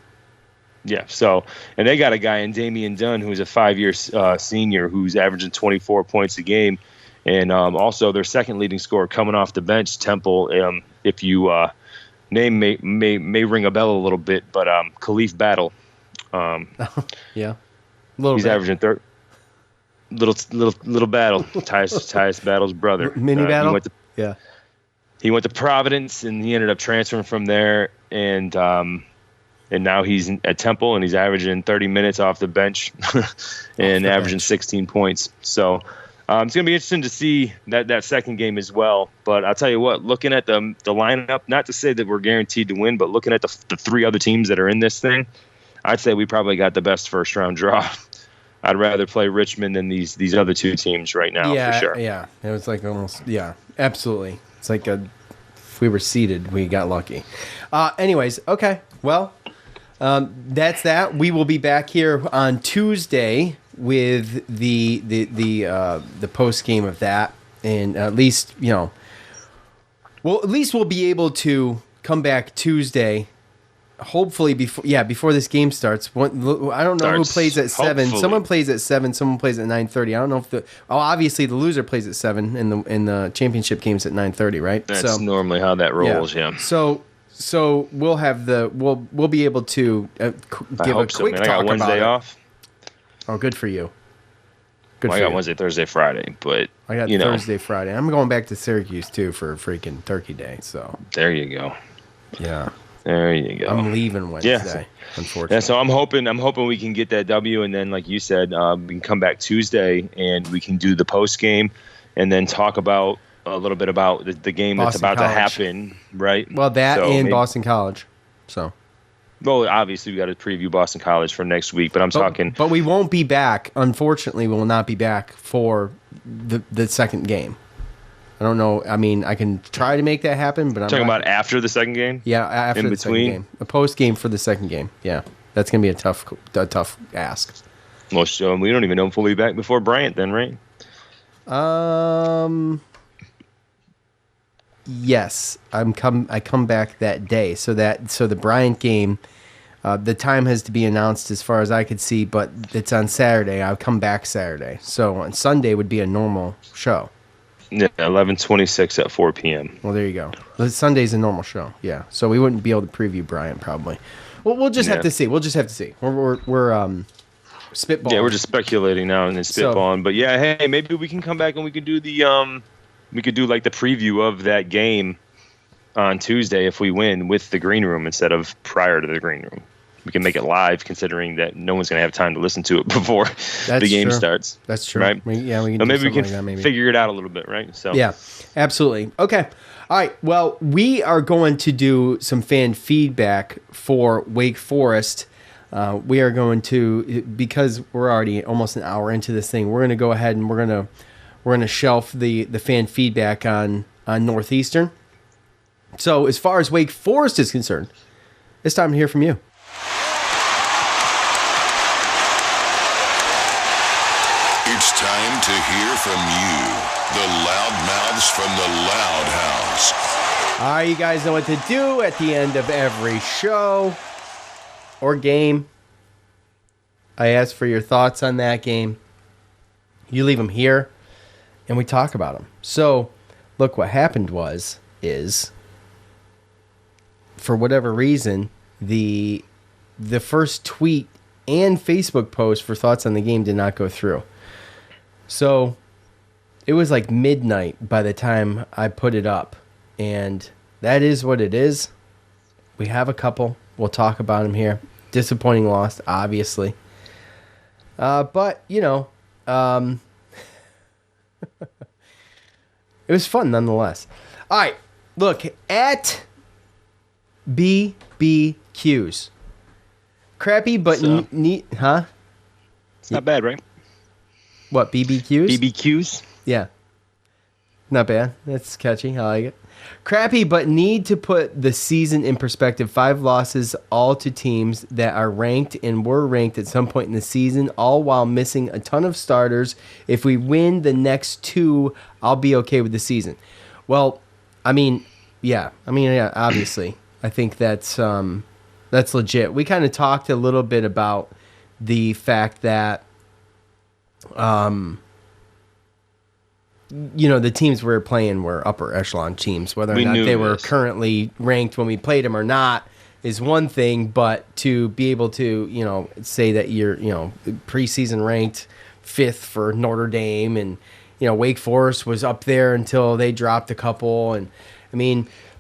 Yeah. So, and they got a guy in Damian Dunn who's a 5-year senior who's averaging 24 points a game, and also their second leading scorer coming off the bench, Temple. If you name may ring a bell a little bit, but Khalif Battle. Yeah. He's averaging little Battle. Tyus Battle's brother. Mini Battle. He went to Providence, and he ended up transferring from there, and now he's at Temple, and he's averaging 30 minutes off the bench and averaging 16 points. So it's going to be interesting to see that second game as well. But I'll tell you what, looking at the lineup, not to say that we're guaranteed to win, but looking at the 3 other teams that are in this thing, I'd say we probably got the best first-round draw. I'd rather play Richmond than these other 2 teams right now, for sure. Yeah, it was like almost, absolutely. It's like if we were seeded, we got lucky. Anyways, okay, well, that's that. We will be back here on Tuesday with the post game of that, and at least we'll be able to come back Tuesday. Hopefully before this game starts. I don't know who plays at 7. Hopefully. Someone plays at 7. Someone plays at 9:30. I don't know if obviously the loser plays at 7, and the championship game's at 9:30, right? That's normally how that rolls. Yeah. So we'll have we'll be able to give a quick talk I got Wednesday off. Oh, good for you. I got Wednesday, Thursday, Friday, but I got Thursday, Friday. I'm going back to Syracuse too for freaking Turkey Day. So there you go. Yeah. There you go. I'm leaving Wednesday, unfortunately. Yeah, so I'm hoping we can get that W, and then, like you said, we can come back Tuesday and we can do the post game, and then talk about a little bit about the game Boston that's about College. to happen, right? Well, Boston College. So. Well, obviously we got to preview Boston College for next week, but But we won't be back. Unfortunately, we will not be back for the second game. I don't know. I mean, I can try to make that happen, but I'm talking about after the second game. Yeah, after the second game, a post game for the second game. Yeah, that's gonna be a tough ask. Well, so we don't even know if we'll be back before Bryant, then, right? Yes, I come back that day. So the Bryant game, the time has to be announced as far as I could see, but it's on Saturday. I'll come back Saturday. So on Sunday would be a normal show. Yeah, 11:26 at 4 p.m. Well, there you go. Sunday's a normal show. Yeah, so we wouldn't be able to preview Bryant probably. Well, we'll just have to see. We'll just have to see. We're spitballing. Yeah, we're just speculating now and then spitballing. But yeah, hey, maybe we can come back and we could do the like the preview of that game on Tuesday if we win with the green room instead of prior to the green room. We can make it live, considering that no one's going to have time to listen to it before the game starts. That's true. Right? We can. So maybe we can like that, figure it out a little bit, right? So yeah, absolutely. Okay. All right. Well, we are going to do some fan feedback for Wake Forest. We are going to, because we're already almost an hour into this thing, we're going to go ahead and we're going to shelf the fan feedback on Northeastern. So as far as Wake Forest is concerned, it's time to hear from you. It's time to hear from you, the loudmouths from the Loud House. All right, you guys know what to do at the end of every show or game. I ask for your thoughts on that game. You leave them here, and we talk about them. So, look, what happened is, for whatever reason, the first tweet and Facebook post for thoughts on the game did not go through. So it was like midnight by the time I put it up, and that is what it is. We have a couple. We'll talk about them here. Disappointing loss, obviously. But, you know, it was fun nonetheless. All right, look, at BBQs. Crappy, but neat, huh? It's not bad, right? What, BBQs? BBQs? Yeah. Not bad. That's catchy. I like it. Crappy, but need to put the season in perspective. 5 losses, all to teams that are ranked and were ranked at some point in the season, all while missing a ton of starters. If we win the next 2, I'll be okay with the season. Well, yeah, obviously. I think that's legit. We kind of talked a little bit about the fact that the teams we were playing were upper echelon teams. Whether or not they were currently ranked when we played them or not is one thing, but to be able to, say that you're, preseason ranked 5th for Notre Dame, and, Wake Forest was up there until they dropped a couple. And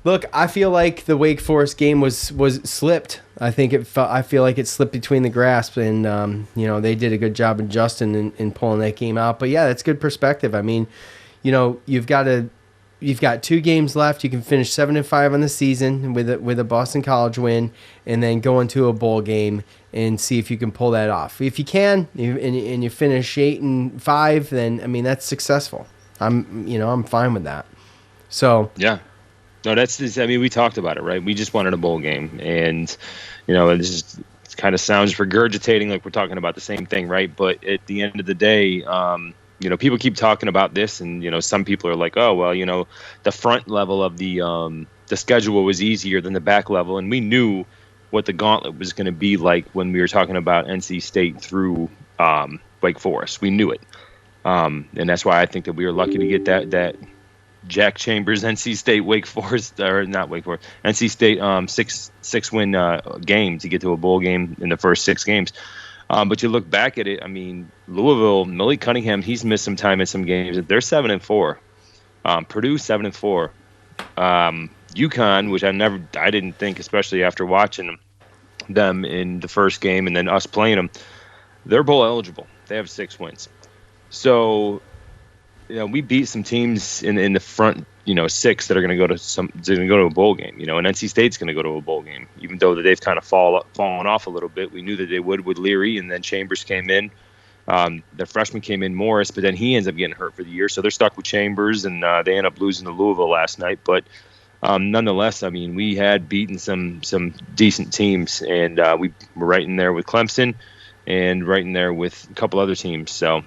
look, I feel like the Wake Forest game was slipped. I feel like it slipped between the grasp, and they did a good job adjusting and pulling that game out. But yeah, that's good perspective. You've got 2 games left. You can finish 7-5 on the season with a Boston College win, and then go into a bowl game and see if you can pull that off. If you can, and you finish 8-5, then that's successful. I'm fine with that. So yeah. No, we talked about it, right? We just wanted a bowl game, and it kind of sounds regurgitating like we're talking about the same thing, right? But at the end of the day, people keep talking about this, and some people are like, oh well, the front level of the schedule was easier than the back level, and we knew what the gauntlet was going to be like when we were talking about NC State through Wake Forest. We knew it, and that's why I think that we were lucky to get that Jack Chambers NC State Wake Forest, or not Wake Forest, NC State six win game to get to a bowl game in the first 6 games. But you look back at it, Louisville, Millie Cunningham, he's missed some time in some games. They're 7-4. Purdue 7-4. UConn, which I didn't think, especially after watching them in the first game and then us playing them, they're bowl eligible. They have 6 wins. So, we beat some teams in the front, 6 that are going to go to a bowl game, and NC State's going to go to a bowl game, even though they've kind of fallen off a little bit. We knew that they would with Leary, and then Chambers came in. The freshman came in, Morris, but then he ends up getting hurt for the year, so they're stuck with Chambers, and they end up losing to Louisville last night. But nonetheless, we had beaten some decent teams, and we were right in there with Clemson and right in there with a couple other teams. So,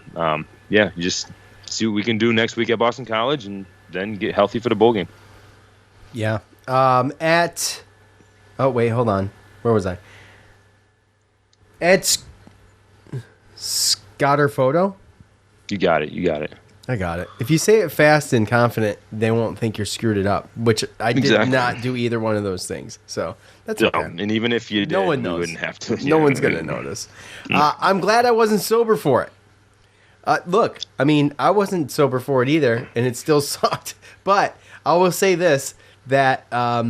you just see what we can do next week at Boston College and then get healthy for the bowl game. Yeah. Oh, wait, hold on. Where was I? At Scotter Photo? You got it. I got it. If you say it fast and confident, they won't think you're screwed it up, which I did not do either one of those things. So that's okay. And even if you did, no one knows. You wouldn't have to. No one's going to notice. I'm glad I wasn't sober for it. Look, I wasn't sober for it either, and it still sucked. But I will say this, that, I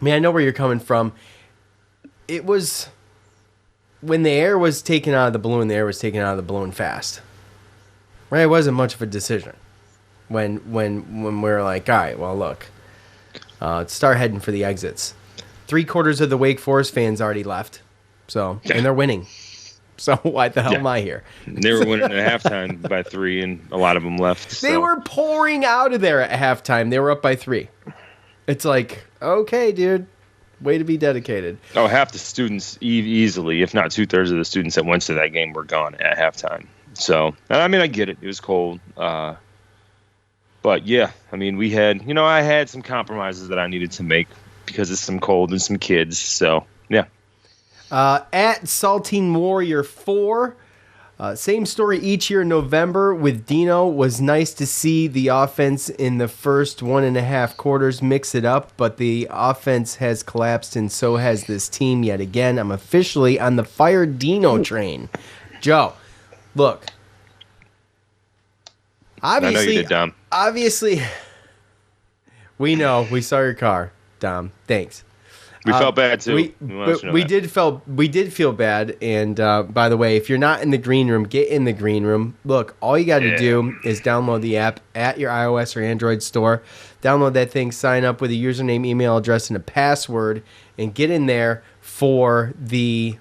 know where you're coming from. It was, when the air was taken out of the balloon fast. Right? It wasn't much of a decision. When we were like, all right, well, look, start heading for the exits. 3/4 of the Wake Forest fans already left, and they're winning. So why the hell am I here? They were winning at halftime by 3, and a lot of them left. They were pouring out of there at halftime. They were up by 3. It's like, okay, dude, way to be dedicated. Oh, half the students easily, if not 2/3 of the students that went to that game were gone at halftime. So, I get it. It was cold. But yeah, we had, I had some compromises that I needed to make because of some cold and some kids. So, yeah. At Saltine Warrior 4, same story each year in November with Dino. Was nice to see the offense in the first 1.5 quarters mix it up, but the offense has collapsed and so has this team yet again. I'm officially on the fire Dino train. Joe, look. Obviously, I know you did, Dom. Obviously, we know. We saw your car, Dom. Thanks. We felt bad too. We did feel bad. And by the way, if you're not in the green room, get in the green room. Look, all you got to do is download the app at your iOS or Android store. Download that thing, sign up with a username, email address, and a password, and get in there for the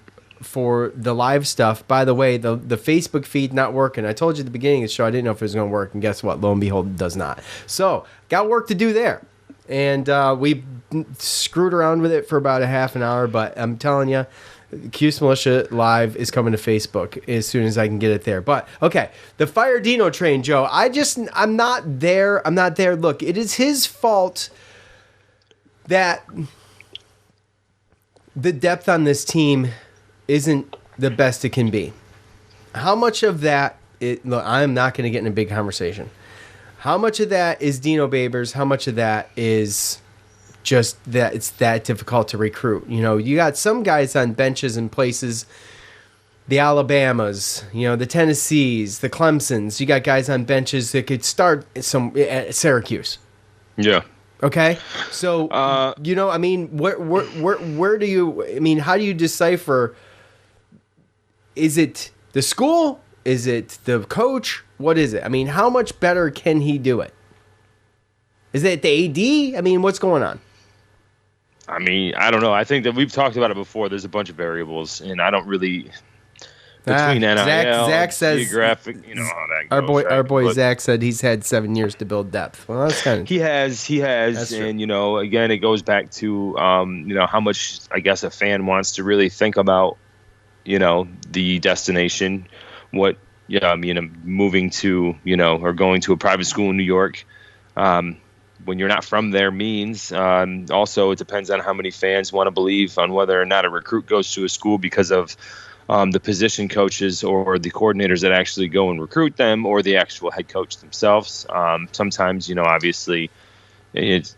live stuff. By the way, the Facebook feed not working. I told you at the beginning of the show I didn't know if it was going to work, and guess what? Lo and behold, it does not. So got work to do there. And we screwed around with it for about a half an hour, but I'm telling you, Cuse Militia Live is coming to Facebook as soon as I can get it there. But, okay, the Fire Dino train, Joe. I'm not there. Look, it is his fault that the depth on this team isn't the best it can be. How much of that, look, I'm not going to get in a big conversation. How much of that is Dino Babers? How much of that is just that it's that difficult to recruit? You got some guys on benches in places, the Alabamas, the Tennessees, the Clemsons. You got guys on benches that could start at Syracuse. Yeah. Okay. So, where do you, how do you decipher? Is it the school? Is it the coach? What is it? How much better can he do it? Is it the AD? What's going on? I don't know. I think that we've talked about it before. There's a bunch of variables, and I don't really between NIL, Zach says, geographic, how that goes. Our boy Zach said he's had 7 years to build depth. Well, that's kind of he has, and again, it goes back to how much I guess a fan wants to really think about the destination, what. Moving to, or going to a private school in New York, when you're not from there means. Also, it depends on how many fans want to believe on whether or not a recruit goes to a school because of the position coaches or the coordinators that actually go and recruit them, or the actual head coach themselves. Sometimes, obviously, it's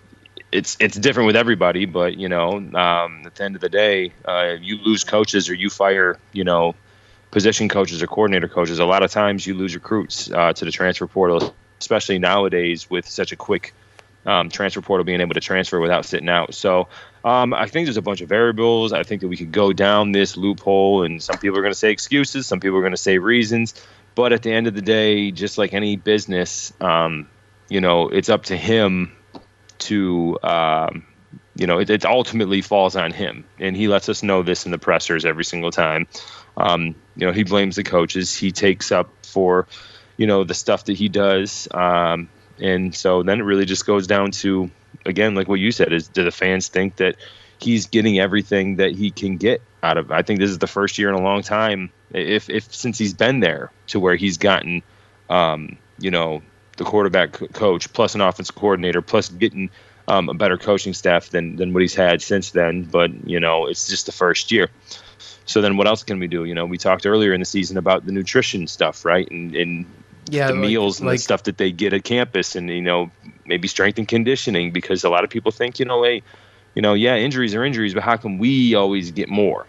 different with everybody, but at the end of the day, you lose coaches or you fire, position coaches or coordinator coaches, a lot of times you lose recruits to the transfer portal, especially nowadays with such a quick transfer portal being able to transfer without sitting out. So I think there's a bunch of variables. I think that we could go down this loophole, and some people are going to say excuses, some people are going to say reasons. But at the end of the day, just like any business, it's up to him to, it ultimately falls on him. And he lets us know this in the pressers every single time. He blames the coaches. He takes up for, the stuff that he does. And so then it really just goes down to, again, like what you said, is do the fans think that he's getting everything that he can get out of it? I think this is the first year in a long time, if since he's been there, to where he's gotten, the quarterback coach plus an offensive coordinator plus getting a better coaching staff than what he's had since then. But, it's just the first year. So then what else can we do? We talked earlier in the season about the nutrition stuff, right? And the meals and the stuff that they get at campus, and, maybe strength and conditioning, because a lot of people think, injuries are injuries, but how come we always get more?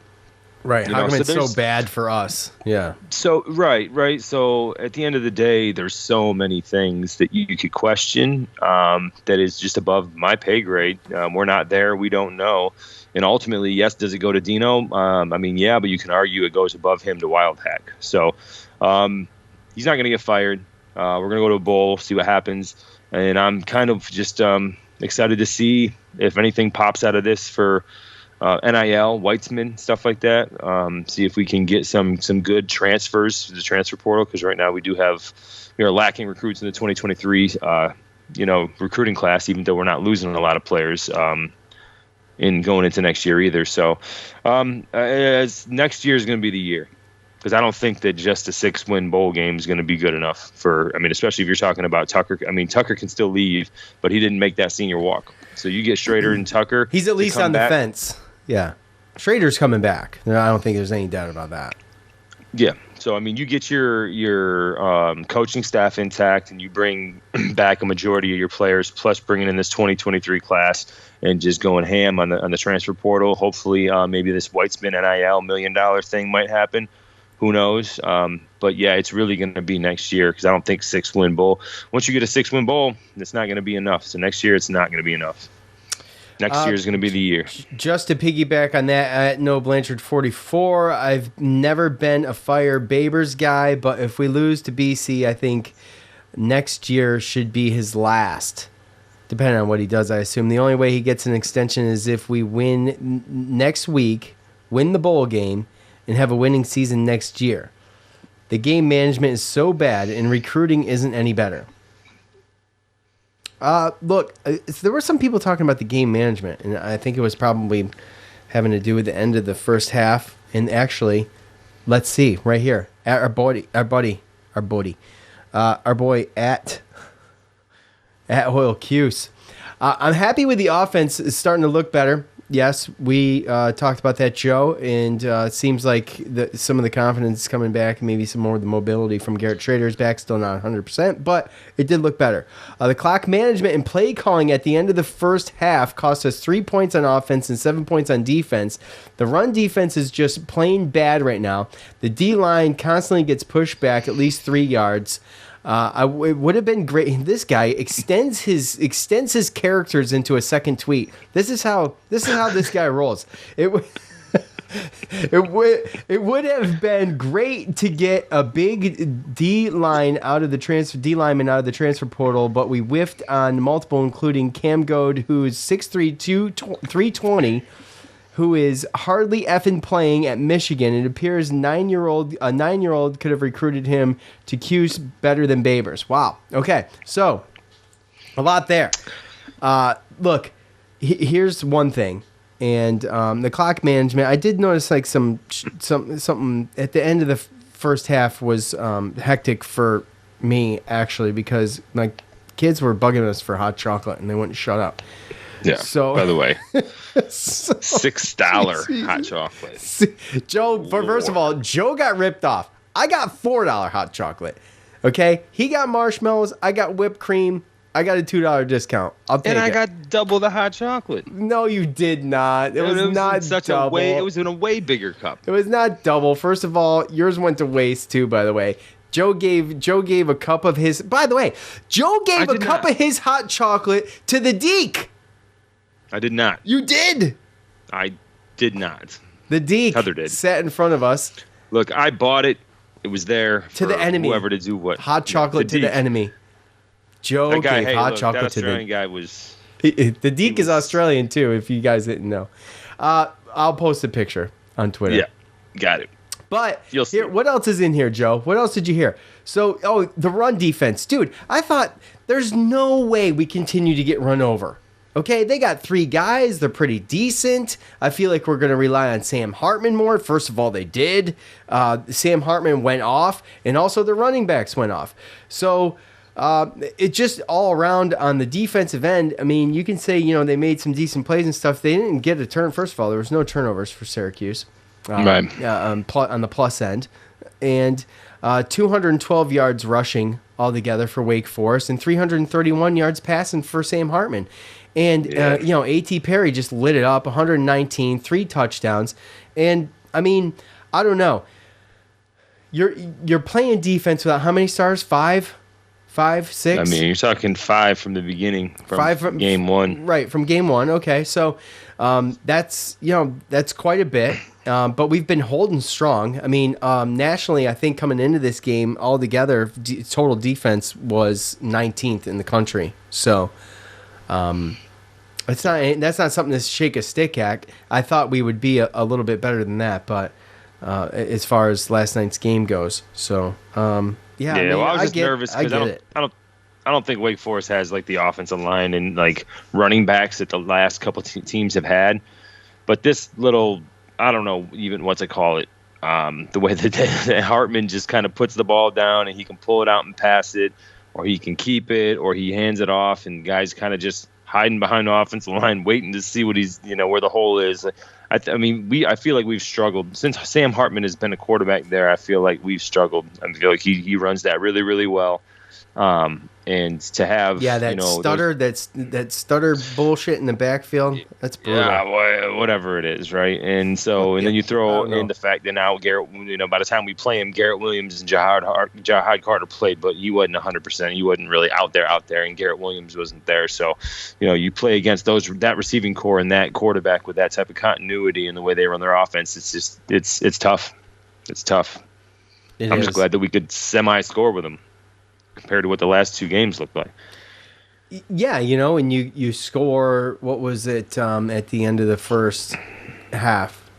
Right. How come it's so bad for us? Yeah. So, right. So at the end of the day, there's so many things that you could question that is just above my pay grade. We're not there. We don't know. And ultimately, yes, does it go to Dino? Yeah, but you can argue it goes above him to Wild Hack. So he's not going to get fired. We're going to go to a bowl, see what happens. And I'm kind of just excited to see if anything pops out of this for NIL, Weitzman, stuff like that. See if we can get some good transfers to the transfer portal, because right now we are lacking recruits in the 2023 recruiting class, even though we're not losing a lot of players in going into next year either. So as next year is going to be the year, because I don't think that just a 6-win bowl game is going to be good enough especially if you're talking about Tucker. Tucker can still leave, but he didn't make that senior walk. So you get Schrader and Tucker. He's at least on the fence. Yeah. Schrader's coming back. I don't think there's any doubt about that. Yeah. So, you get your coaching staff intact, and you bring back a majority of your players, plus bringing in this 2023 class and just going ham on the transfer portal. Hopefully, maybe this Weitzman NIL $1 million thing might happen. Who knows? But yeah, it's really going to be next year, because I don't think 6-win bowl. Once you get a 6-win bowl, it's not going to be enough. So next year, it's not going to be enough. Next year is going to be the year. Just to piggyback on that, at No Blanchard 44, I've never been a Fire Babers guy, but if we lose to BC, I think next year should be his last, depending on what he does, I assume. The only way he gets an extension is if we win next week, win the bowl game, and have a winning season next year. The game management is so bad, and recruiting isn't any better. Look, there were some people talking about the game management, and I think it was probably having to do with the end of the first half. And actually, let's see right here, our boy at Hoyle Cuse. I'm happy with the offense. It's starting to look better. Yes, we talked about that, Joe, and it seems like some of the confidence is coming back, and maybe some more of the mobility from Garrett Schrader is back, still not 100%, but it did look better. The clock management and play calling at the end of the first half cost us 3 points on offense and 7 points on defense. The run defense is just plain bad right now. The D-line constantly gets pushed back at least 3 yards. It would have been great. This guy extends his characters into a second tweet. This is how this guy rolls. It would have been great to get a big D-lineman out of the transfer portal, but we whiffed on multiple, including Cam Goad, who's 6'3", 320. Who is hardly effing playing at Michigan. It appears a 9-year-old could have recruited him to Cuse better than Babers. Wow. Okay, so a lot there. Look, here's one thing, and the clock management. I did notice like something at the end of the first half was hectic for me, actually, because my kids were bugging us for hot chocolate and they wouldn't shut up. Yeah. So, by the way, $6 hot chocolate. Joe, first of all, Joe got ripped off. I got $4 hot chocolate. Okay, he got marshmallows. I got whipped cream. I got a $2 discount. I'll take it. And I got double the hot chocolate. No, you did not. It was not double. It was in a way bigger cup. It was not double. First of all, yours went to waste too, by the way. Joe gave a cup of his. By the way, Joe gave a cup of his hot chocolate to the Deke. I did not. You did. I did not. The Deke Heather did. Sat in front of us. Look, I bought it. It was there to the enemy. Whoever to do what. Hot chocolate to the enemy. Joe gave hot chocolate to the. That Australian guy was. The Deke is Australian too. If you guys didn't know, I'll post a picture on Twitter. Yeah, got it. But here, what else is in here, Joe? What else did you hear? So, the run defense, dude. I thought there's no way we continue to get run over. Okay, they got 3 guys. They're pretty decent. I feel like we're going to rely on Sam Hartman more. First of all, they did. Sam Hartman went off, and also the running backs went off. So, it just all around on the defensive end. I mean, you can say, they made some decent plays and stuff. They didn't get a turn. First of all, there was no turnovers for Syracuse. Right. On the plus end. And 212 yards rushing altogether for Wake Forest and 331 yards passing for Sam Hartman. And, A.T. Perry just lit it up, 119, 3 touchdowns. And, I mean, I don't know. You're playing defense without how many stars? 5, 6? I mean, you're talking 5 from the beginning, from game 1. Right, from game 1. Okay, so that's quite a bit. But we've been holding strong. I mean, nationally, I think coming into this game altogether, total defense was 19th in the country. So that's not something to shake a stick at. I thought we would be a little bit better than that, but as far as last night's game goes, so I mean, well, I was just nervous because I don't think Wake Forest has like the offensive line and like running backs that the last couple teams have had, but this little. I don't know even what to call it. The way that Hartman just kind of puts the ball down and he can pull it out and pass it, or he can keep it, or he hands it off, and guys kind of just hiding behind the offensive line, waiting to see what he's, where the hole is. I feel like we've struggled since Sam Hartman has been a quarterback there. I feel like we've struggled. I feel like he runs that really, really well. And to have that stutter bullshit in the backfield, that's brutal. Yeah, whatever it is, right? And so and then you throw in the fact that now Garrett, by the time we play him, Garrett Williams and Jahad Carter played, but he wasn't 100%. He wasn't really out there, and Garrett Williams wasn't there. So, you play against that receiving core and that quarterback with that type of continuity and the way they run their offense. It's just it's tough. It's tough. I'm just glad that we could semi-score with them compared to what the last 2 games looked like. Yeah, and you score, what was it at the end of the first half?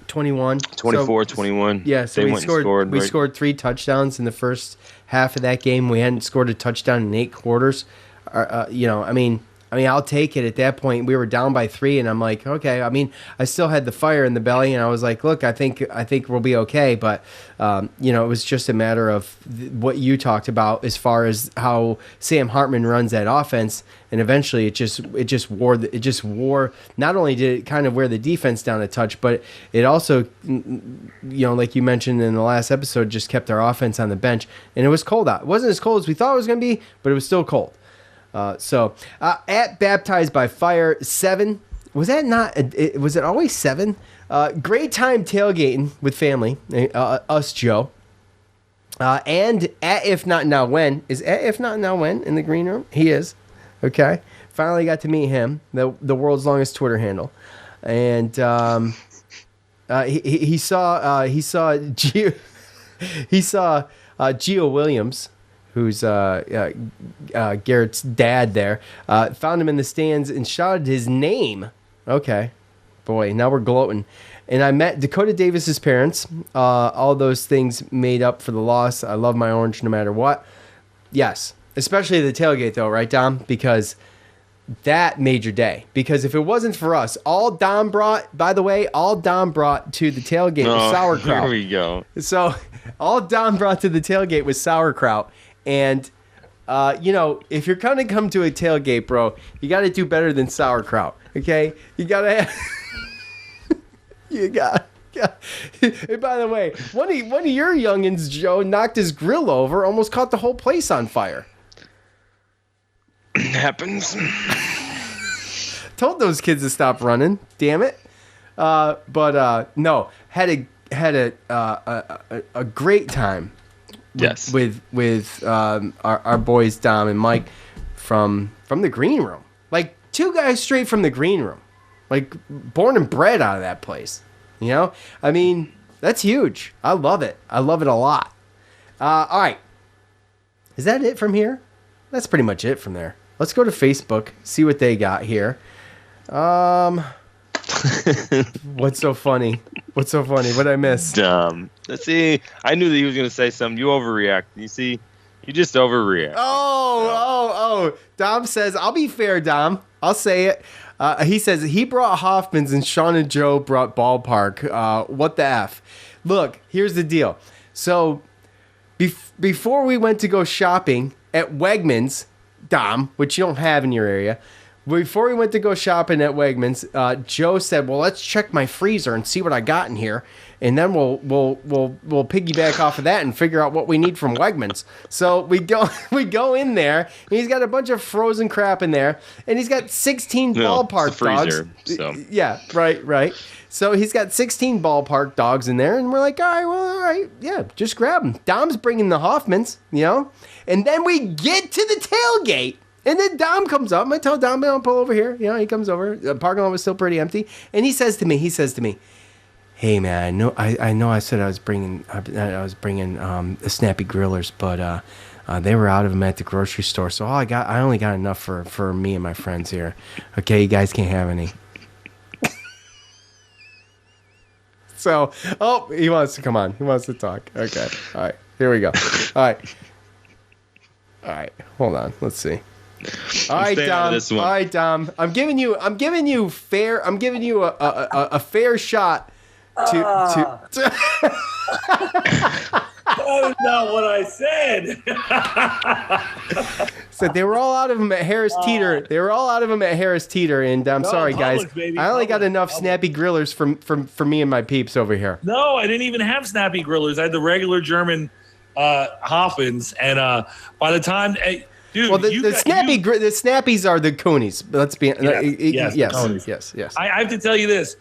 21? 24-21. Yeah, so we scored 3 touchdowns in the first half of that game. We hadn't scored a touchdown in 8 quarters. I mean, I'll take it at that point. We were down by 3, and I'm like, okay. I mean, I still had the fire in the belly, and I was like, look, I think we'll be okay. But it was just a matter of what you talked about as far as how Sam Hartman runs that offense, and eventually it just wore. Not only did it kind of wear the defense down a touch, but it also, like you mentioned in the last episode, just kept our offense on the bench, and it was cold out. It wasn't as cold as we thought it was going to be, but it was still cold. At Baptized by Fire 7, was that not? Was it always 7? Great time tailgating with family, us Joe, and at If Not Now When is at If Not Now When in the green room. He is, okay. Finally got to meet him, the world's longest Twitter handle, and he saw Gio Williams, who's Garrett's dad there, found him in the stands and shouted his name. Okay. Boy, now we're gloating. And I met Dakota Davis's parents. All those things made up for the loss. I love my orange no matter what. Yes. Especially the tailgate, though, right, Dom? Because that made your day. Because if it wasn't for us, all Dom brought to the tailgate was sauerkraut. Here we go. So all Dom brought to the tailgate was sauerkraut. And, if you're going to come to a tailgate, bro, you got to do better than sauerkraut, okay? You got to have... And by the way, one of your youngins, Joe, knocked his grill over, almost caught the whole place on fire. Happens. Told those kids to stop running, damn it. But no, had a great time with our boys Dom and Mike from the green room. Like 2 guys straight from the green room, like born and bred out of that place. You know, I mean, that's huge. I love it. I love it a lot. All right, is that it from here? That's pretty much it from there. Let's go to Facebook, see what they got here. What's so funny? What'd I miss? Let's see. I knew that he was going to say something. You overreact. You see, you just overreact. Oh. Dom says, I'll be fair, Dom. I'll say it. He says he brought Hoffman's and Sean and Joe brought Ballpark. What the F? Look, here's the deal. So before we went to go shopping at Wegmans, Dom, which you don't have in your area, before we went to go shopping at Wegmans, Joe said, "Well, let's check my freezer and see what I got in here, and then we'll piggyback off of that and figure out what we need from Wegmans." So we go in there, and he's got a bunch of frozen crap in there, and he's got 16 ballpark freezer, dogs. So. Yeah, right. So he's got 16 ballpark dogs in there, and we're like, all right, yeah, just grab them. Dom's bringing the Hoffmans, and then we get to the tailgate. And then Dom comes up, and I tell Dom, pull over here. He comes over. The parking lot was still pretty empty. And he says to me, "Hey man, I know I said I was bringing the snappy grillers, but they were out of them at the grocery store. So I only got enough for me and my friends here. Okay, you guys can't have any." So, he wants to come on. He wants to talk. Okay. All right. Here we go. All right. Hold on. Let's see. All right, Dom. I'm giving you a fair shot to That is not what I said. So they were all out of them at Harris Teeter. And I'm sorry, guys. Baby, I only got enough snappy grillers for me and my peeps over here. No, I didn't even have snappy grillers. I had the regular German Hoffmans, and by the time. Dude, well, the snappies are the Coonies. Let's be yes. I have to tell you this,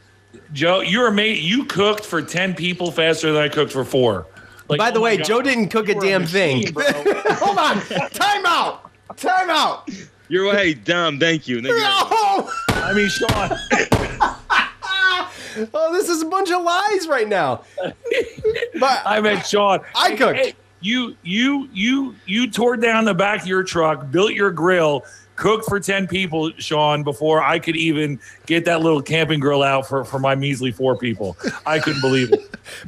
Joe. You're amazing. You cooked for 10 people faster than I cooked for 4. Like, by the way, God, Joe didn't cook a damn thing. Hold on, time out. You're right, Dom. Thank you. No. I mean, Sean. Oh, this is a bunch of lies right now. But I meant Sean. I cooked. Hey, you tore down the back of your truck, built your grill, cooked for 10 people, Sean, before I could even get that little camping grill out for my measly 4 people. I couldn't believe it.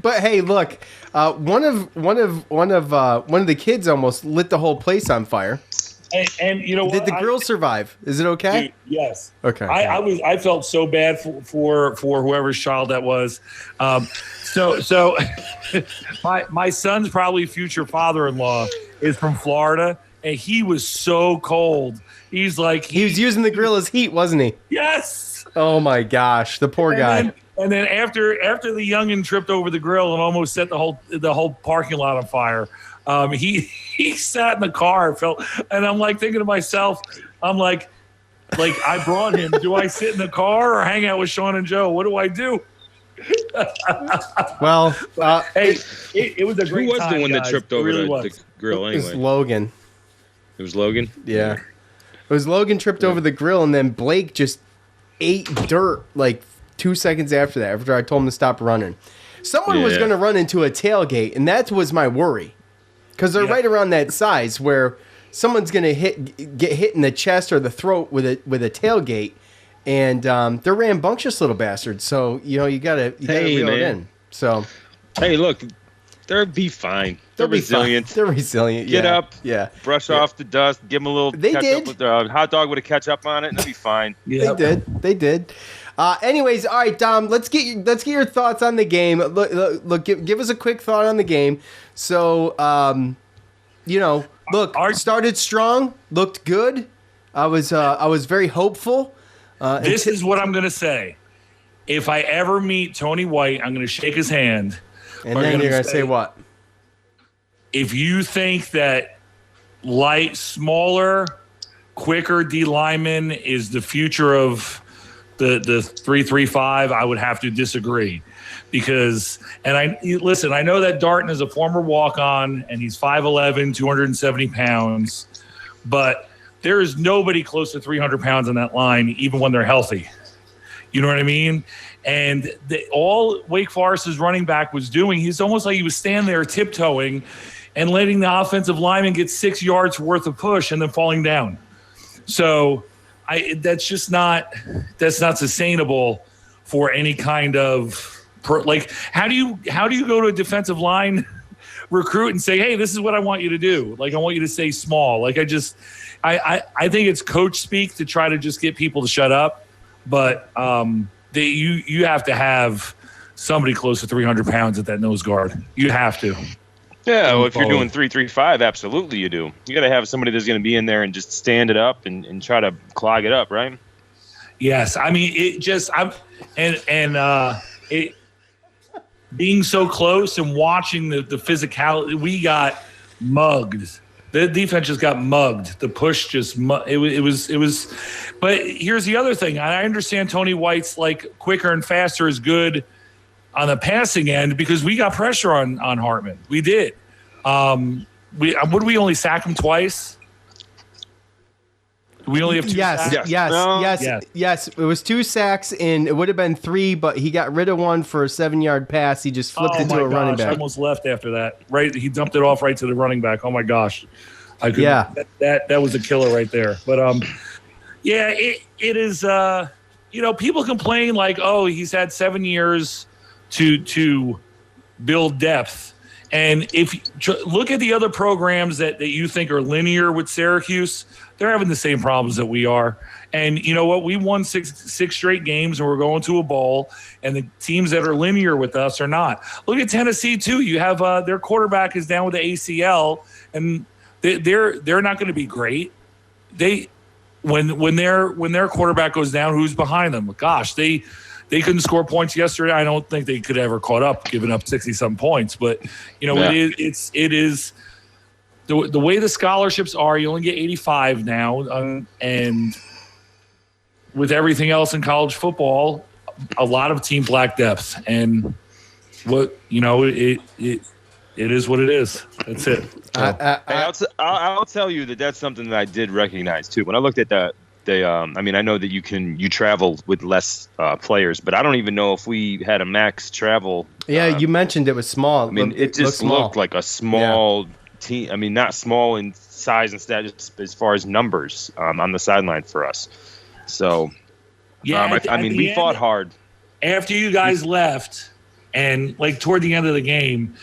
But hey, look, one of the kids almost lit the whole place on fire. And you know what? Did the grill survive? Is it okay? Dude, yes. Okay. I felt so bad for whoever's child that was. So my son's probably future father-in-law is from Florida, and he was so cold. He's like he was using the grill as heat, wasn't he? Yes. Oh my gosh, the poor guy. And then after the youngin tripped over the grill and almost set the whole parking lot on fire, he sat in the car, and I'm like thinking to myself, I'm like I brought him. Do I sit in the car or hang out with Sean and Joe? What do I do? Well, hey, it was a great time. Who was the one guys. that tripped over the grill anyway? It was Logan. It was Logan? Yeah. It was Logan tripped over the grill, and then Blake just ate dirt like 2 seconds after I told him to stop running. Someone was going to run into a tailgate, and that was my worry. Because they're right around that size where someone's going to get hit in the chest or the throat with a tailgate. And they're rambunctious little bastards, so you gotta reel it in. So, hey, look, they'll be fine. They're resilient. They're resilient. Get up, brush Yeah. off the dust, give them a little. They did. Up with the hot dog with a ketchup on it, and they'll be fine. They did. Anyways, all right, Dom. Let's get your thoughts on the game. Look, give us a quick thought on the game. So, started strong, looked good. I was very hopeful. This is what I'm going to say. If I ever meet Tony White, I'm going to shake his hand. And then you're going to say what? If you think that smaller, quicker D lineman is the future of the 3-3-5, I would have to disagree. Because, listen, I know that Darton is a former walk-on, and he's 5'11", 270 pounds, but there is nobody close to 300 pounds on that line, even when they're healthy. You know what I mean? And all Wake Forest's running back was doing, he's almost like he was standing there tiptoeing and letting the offensive lineman get 6 yards worth of push and then falling down. So that's not sustainable for any kind of how do you go to a defensive line recruit and say, hey, this is what I want you to do. Like, I want you to stay small. Like, I think it's coach speak to try to just get people to shut up. But you have to have somebody close to 300 pounds at that nose guard. You have to. Yeah, well, if you're doing 3-3-5, absolutely you do. You got to have somebody that's going to be in there and just stand it up and try to clog it up, right? Yes, I mean being so close and watching the physicality, we got mugged. The defense just got mugged. The push just it was. But here's the other thing. I understand Tony White's like quicker and faster is good on the passing end because we got pressure on Hartman. We did. Would we only sack him twice? We only have 2 sacks? Yes. It was 2 sacks, and it would have been 3, but he got rid of one for a 7-yard pass. He just flipped it to a running back. I almost left after that. Right, he dumped it off right to the running back. Oh my gosh, that was a killer right there. But it is. People complain like, oh, he's had 7 years to build depth. And if you look at the other programs that you think are linear with Syracuse, they're having the same problems that we are. And you know what? We won six straight games, and we're going to a bowl. And the teams that are linear with us are not. Look at Tennessee too. You have their quarterback is down with the ACL, and they're not going to be great. When their quarterback goes down, who's behind them? Gosh, they couldn't score points yesterday. I don't think they could ever caught up, giving up 60-some points. But it is the way the scholarships are. You only get 85 now, and with everything else in college football, a lot of teams lack depth. And it is what it is. That's it. I'll tell you that's something that I did recognize too. When I looked at I know that you travel with less players, but I don't even know if we had a max travel. Yeah, you mentioned it was small. I mean, it just looked like a small team. I mean, not small in size and status as far as numbers on the sideline for us. So, we fought hard. After you guys left, and like toward the end of the game,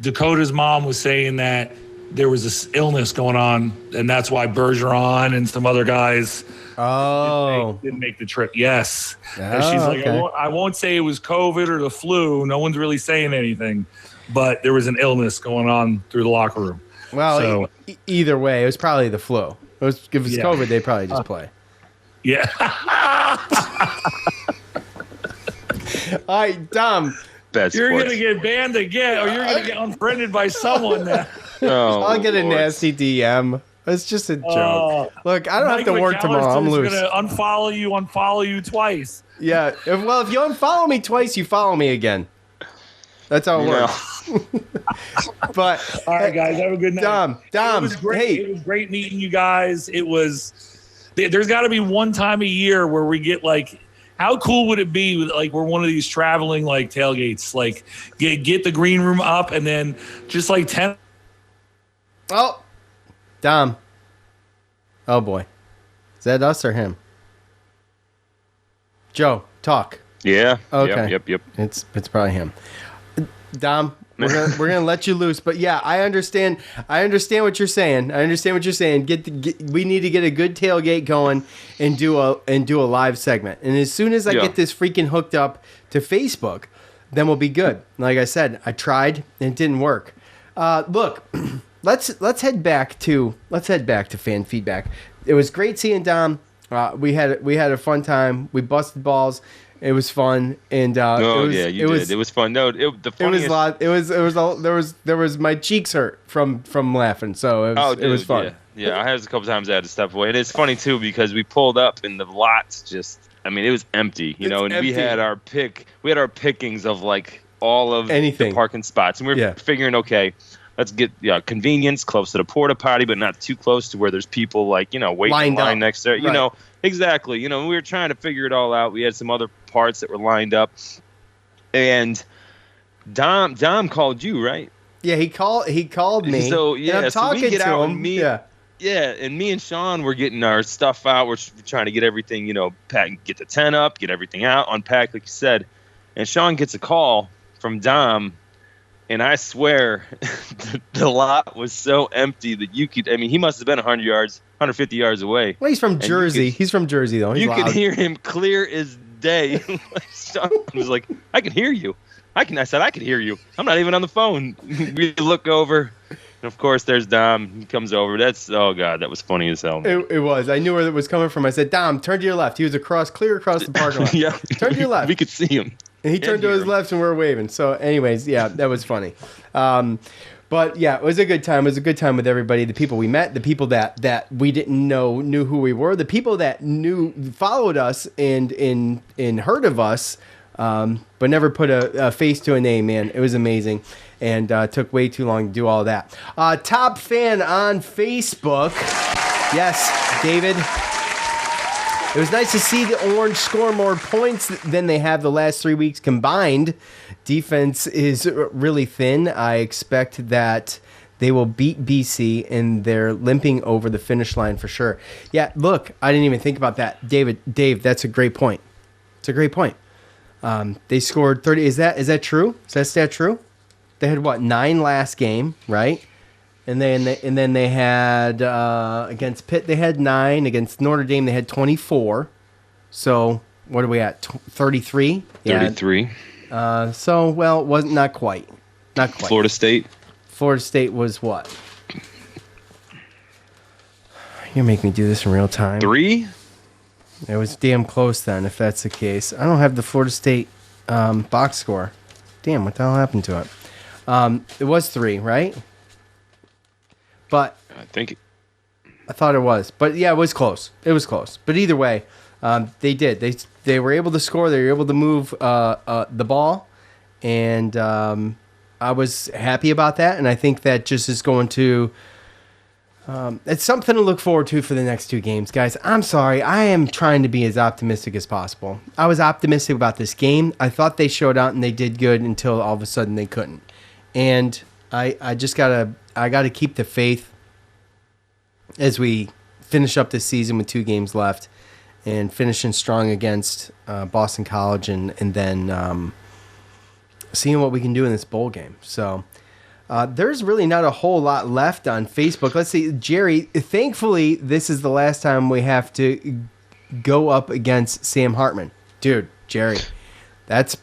Dakota's mom was saying that there was this illness going on, and that's why Bergeron and some other guys didn't make the trip. Yes. And she's like, okay. I won't say it was COVID or the flu. No one's really saying anything, but there was an illness going on through the locker room. Well, either way, it was probably the flu. If it's COVID, they probably just play. Yeah. All right, Dom. You're going to get banned again, or you're going to get unfriended by someone now. Oh, I'll get a nasty DM. It's just a joke. Look, I don't have to work tomorrow. I'm loose. Going to unfollow you twice. Yeah. Well, if you unfollow me twice, you follow me again. That's how it works. But all right, guys, have a good night. Dom, it was great. It was great meeting you guys. There's got to be one time a year where we get like. How cool would it be like we're one of these traveling like tailgates, like get the green room up and then just like 10. Oh, Dom. Oh boy, is that us or him? Joe, talk. Yeah. Okay. Yep. It's probably him. Dom, we're gonna let you loose, but yeah, I understand what you're saying. We need to get a good tailgate going and do a live segment. And as soon as I get this freaking hooked up to Facebook, then we'll be good. Like I said, I tried and it didn't work. Look, let's head back to fan feedback. It was great seeing Dom. We had a fun time. We busted balls. It was fun, and it was fun. No, the funniest. There was my cheeks hurt from laughing. So it was fun. Yeah. I had a couple times I had to step away, and it's funny too because we pulled up and the lots just. I mean, it was empty, and empty. We had our pickings of like all of the parking spots, and we were figuring, okay, let's get convenience close to the porta potty, but not too close to where there's people like waiting in line next there. You know, exactly. We were trying to figure it all out. We had some other parts that were lined up, and Dom called you, right? Yeah, he called me. So I'm talking we get to out him. Yeah, and me and Sean were getting our stuff out. We're trying to get everything, pack, get the tent up, get everything out, unpack, like you said. And Sean gets a call from Dom, and I swear the lot was so empty that you could. I mean, he must have been 150 yards away. Well, he's from Jersey. He's from Jersey, though. You could hear him clear as day. Sean was like, "I can hear you." I said, "I can hear you. I'm not even on the phone." We look over. And of course, there's Dom. He comes over. Oh God, that was funny as hell. It was. I knew where it was coming from. I said, Dom, turn to your left. He was clear across the parking lot. Yeah. Turn to your left. We could see him. And he turned to his left and we were waving. So anyways, yeah, that was funny. But yeah, it was a good time. It was a good time with everybody. The people we met, the people that we didn't know knew who we were, the people that followed us and heard of us, but never put a face to a name, man. It was amazing. And took way too long to do all that. Top fan on Facebook. Yes, David. It was nice to see the Orange score more points than they have the last 3 weeks combined. Defense is really thin. I expect that they will beat BC, and they're limping over the finish line for sure. Yeah, look, I didn't even think about that. Dave, that's a great point. It's a great point. They scored 30. Is that true? Is that stat true? They had 9 last game, right? And then they had against Pitt they had 9, against Notre Dame they had 24. So what are we at? 33. 33. So well, it wasn't not quite. Florida State. Florida State was what? You make me do this in real time. 3. It was damn close then, if that's the case. I don't have the Florida State box score. Damn, what the hell happened to it? It was 3, right? But I thought it was. But yeah, it was close. But either way, they did. They were able to score. They were able to move the ball, and I was happy about that. And I think that just is going to. It's something to look forward to for the next 2 games, guys. I'm sorry. I am trying to be as optimistic as possible. I was optimistic about this game. I thought they showed out and they did good until all of a sudden they couldn't. And I just gotta keep the faith as we finish up this season with 2 games left and finishing strong against Boston College and then seeing what we can do in this bowl game. So there's really not a whole lot left on Facebook. Let's see, Jerry, thankfully this is the last time we have to go up against Sam Hartman. Dude, Jerry. That's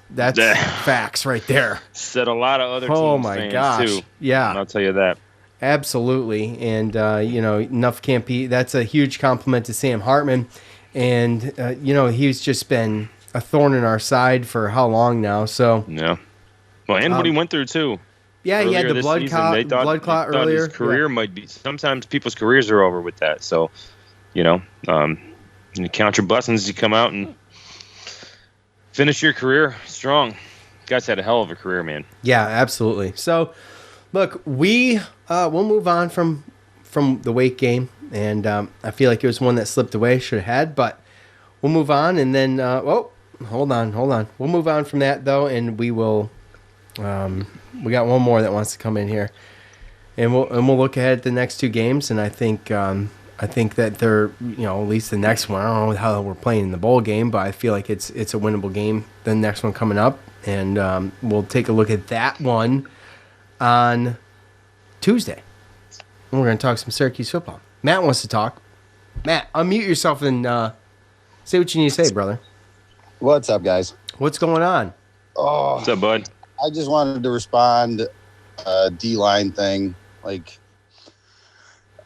facts right there. Said a lot of other teams my fans gosh. too. Yeah. I'll tell you that. Absolutely. And, enough can't be. That's a huge compliment to Sam Hartman. And, he's just been a thorn in our side for how long now. So, yeah. Well, and what he went through, too. Yeah, he had the blood clot earlier. His career might be. Sometimes people's careers are over with that. So, you count your blessings as you come out and finish your career strong. You guys had a hell of a career, man. Yeah, absolutely. So, look, we'll move on from the Wake game, and I feel like it was one that slipped away, should have had, but we'll move on, and then hold on. We'll move on from that though, and we will. We got one more that wants to come in here, and we'll look ahead at the next 2 games, and I think that they're, at least the next one. I don't know how we're playing in the bowl game, but I feel like it's a winnable game. The next one coming up, and we'll take a look at that one on Tuesday. And we're going to talk some Syracuse football. Matt wants to talk. Matt, unmute yourself and say what you need to say, brother. What's up, guys? What's going on? Oh, what's up, bud? I just wanted to respond D-line thing. Like,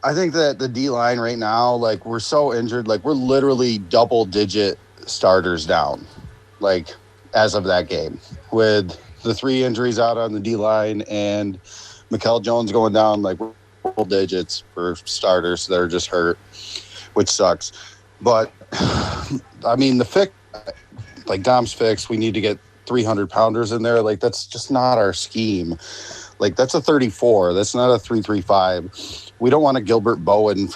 I think that the D-line right now, like, we're so injured. Like, we're literally double-digit starters down, like, as of that game. With the 3 injuries out on the D-line and Mikel Jones going down, like, we're double digits for starters that are just hurt, which sucks. But, I mean, the fix, like Dom's fix, we need to get 300-pounders in there. Like, that's just not our scheme. Like, that's a 34. That's not a 335. We don't want a Gilbert Bowen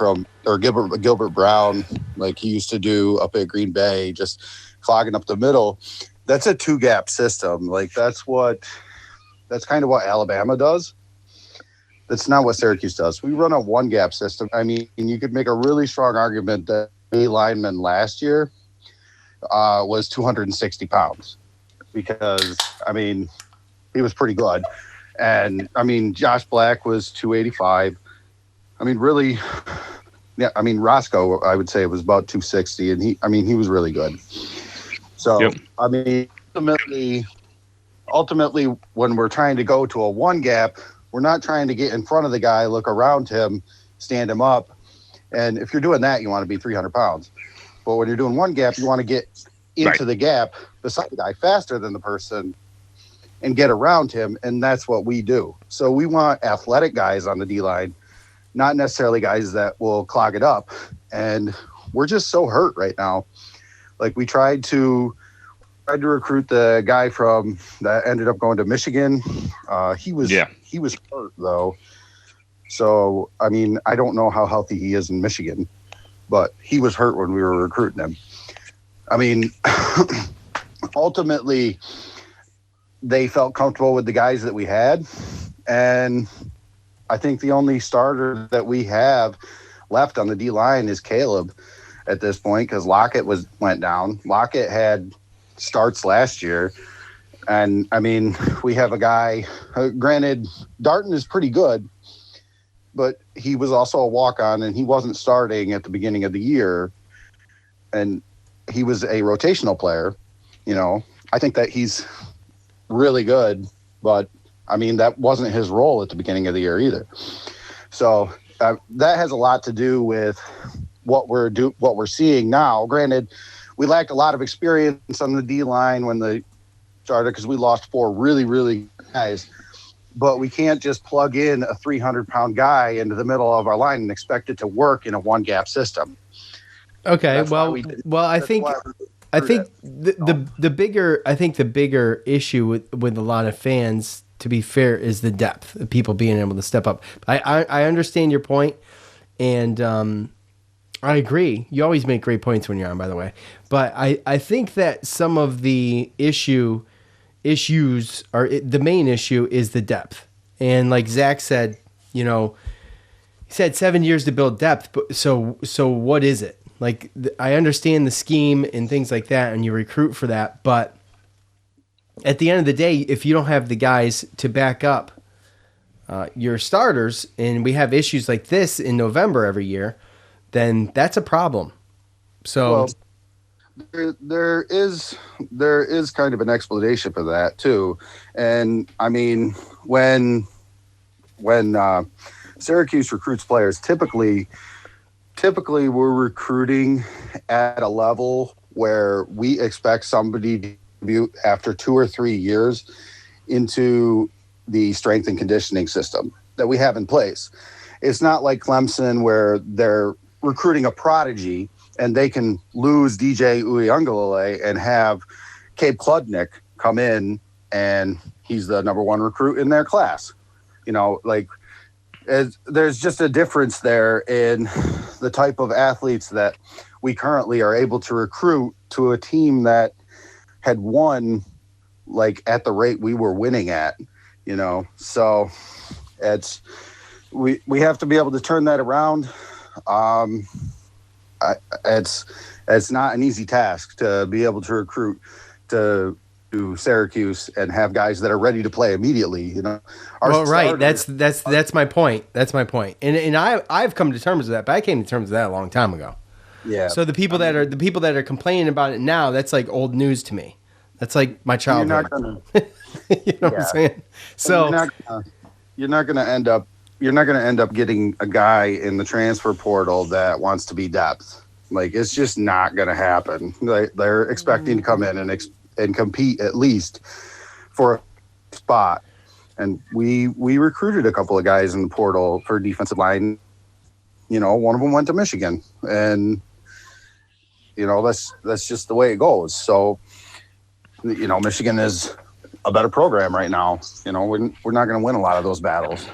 or Gilbert Brown like he used to do up at Green Bay, just clogging up the middle. That's a 2-gap system. Like, that's kind of what Alabama does. That's not what Syracuse does. We run a 1-gap system. I mean, you could make a really strong argument that a lineman last year was 260 pounds because, I mean, he was pretty good. And, I mean, Josh Black was 285. I mean, really, yeah, I mean, Roscoe, I would say, was about 260, and he was really good. So, yep. I mean, ultimately, when we're trying to go to a 1-gap, we're not trying to get in front of the guy, look around him, stand him up. And if you're doing that, you want to be 300 pounds. But when you're doing 1-gap, you want to get into the gap beside the guy faster than the person and get around him, and that's what we do. So we want athletic guys on the D-line, not necessarily guys that will clog it up. And we're just so hurt right now. Like, we tried to recruit the guy that ended up going to Michigan. He was hurt, though. So, I mean, I don't know how healthy he is in Michigan, but he was hurt when we were recruiting him. I mean, ultimately, they felt comfortable with the guys that we had. And I think the only starter that we have left on the D-line is Caleb at this point, because Lockett went down. Lockett had starts last year. And, I mean, we have a guy, granted, Darton is pretty good, but he was also a walk-on, and he wasn't starting at the beginning of the year. And he was a rotational player. You know, I think that he's really good, but I mean, that wasn't his role at the beginning of the year either. So that has a lot to do with what we're seeing now. Granted, we lacked a lot of experience on the D-line when they started because we lost 4 really, really good guys. But we can't just plug in a 300-pound guy into the middle of our line and expect it to work in a 1-gap system. Okay, I think the bigger issue with a lot of fans, to be fair, is the depth of people being able to step up. I understand your point, and I agree. You always make great points when you're on, by the way. But I think that some of the issues are the main issue is the depth. And like Zach said, you know, he said 7 years to build depth. But so what is it? Like, I understand the scheme and things like that, and you recruit for that. But at the end of the day, if you don't have the guys to back up your starters, and we have issues like this in November every year, then that's a problem. So there is kind of an explanation for that too. And I mean, when Syracuse recruits players, typically we're recruiting at a level where we expect somebody to debut after 2 or 3 years into the strength and conditioning system that we have in place. It's not like Clemson where they're recruiting a prodigy and they can lose DJ Uiagalelei and have Cape Kludnick come in and he's the number 1 recruit in their class. You know, like, there's just a difference there in the type of athletes that we currently are able to recruit to a team that had won like at the rate we were winning at, you know. So it's we have to be able to turn that around. It's not an easy task to be able to recruit to Syracuse and have guys that are ready to play immediately, you know. Right. That's my point. That's my point. And I've come to terms with that, but I came to terms with that a long time ago. Yeah. So the people that are complaining about it now, that's like old news to me. That's like my childhood. You're not gonna, you know what I'm saying? So you're not gonna end up you're not going to end up getting a guy in the transfer portal that wants to be depth. Like, it's just not going to happen. They're expecting to come in and compete at least for a spot. And we recruited a couple of guys in the portal for defensive line. You know, one of them went to Michigan, and you know, that's just the way it goes. So, you know, Michigan is a better program right now. You know, we're not going to win a lot of those battles.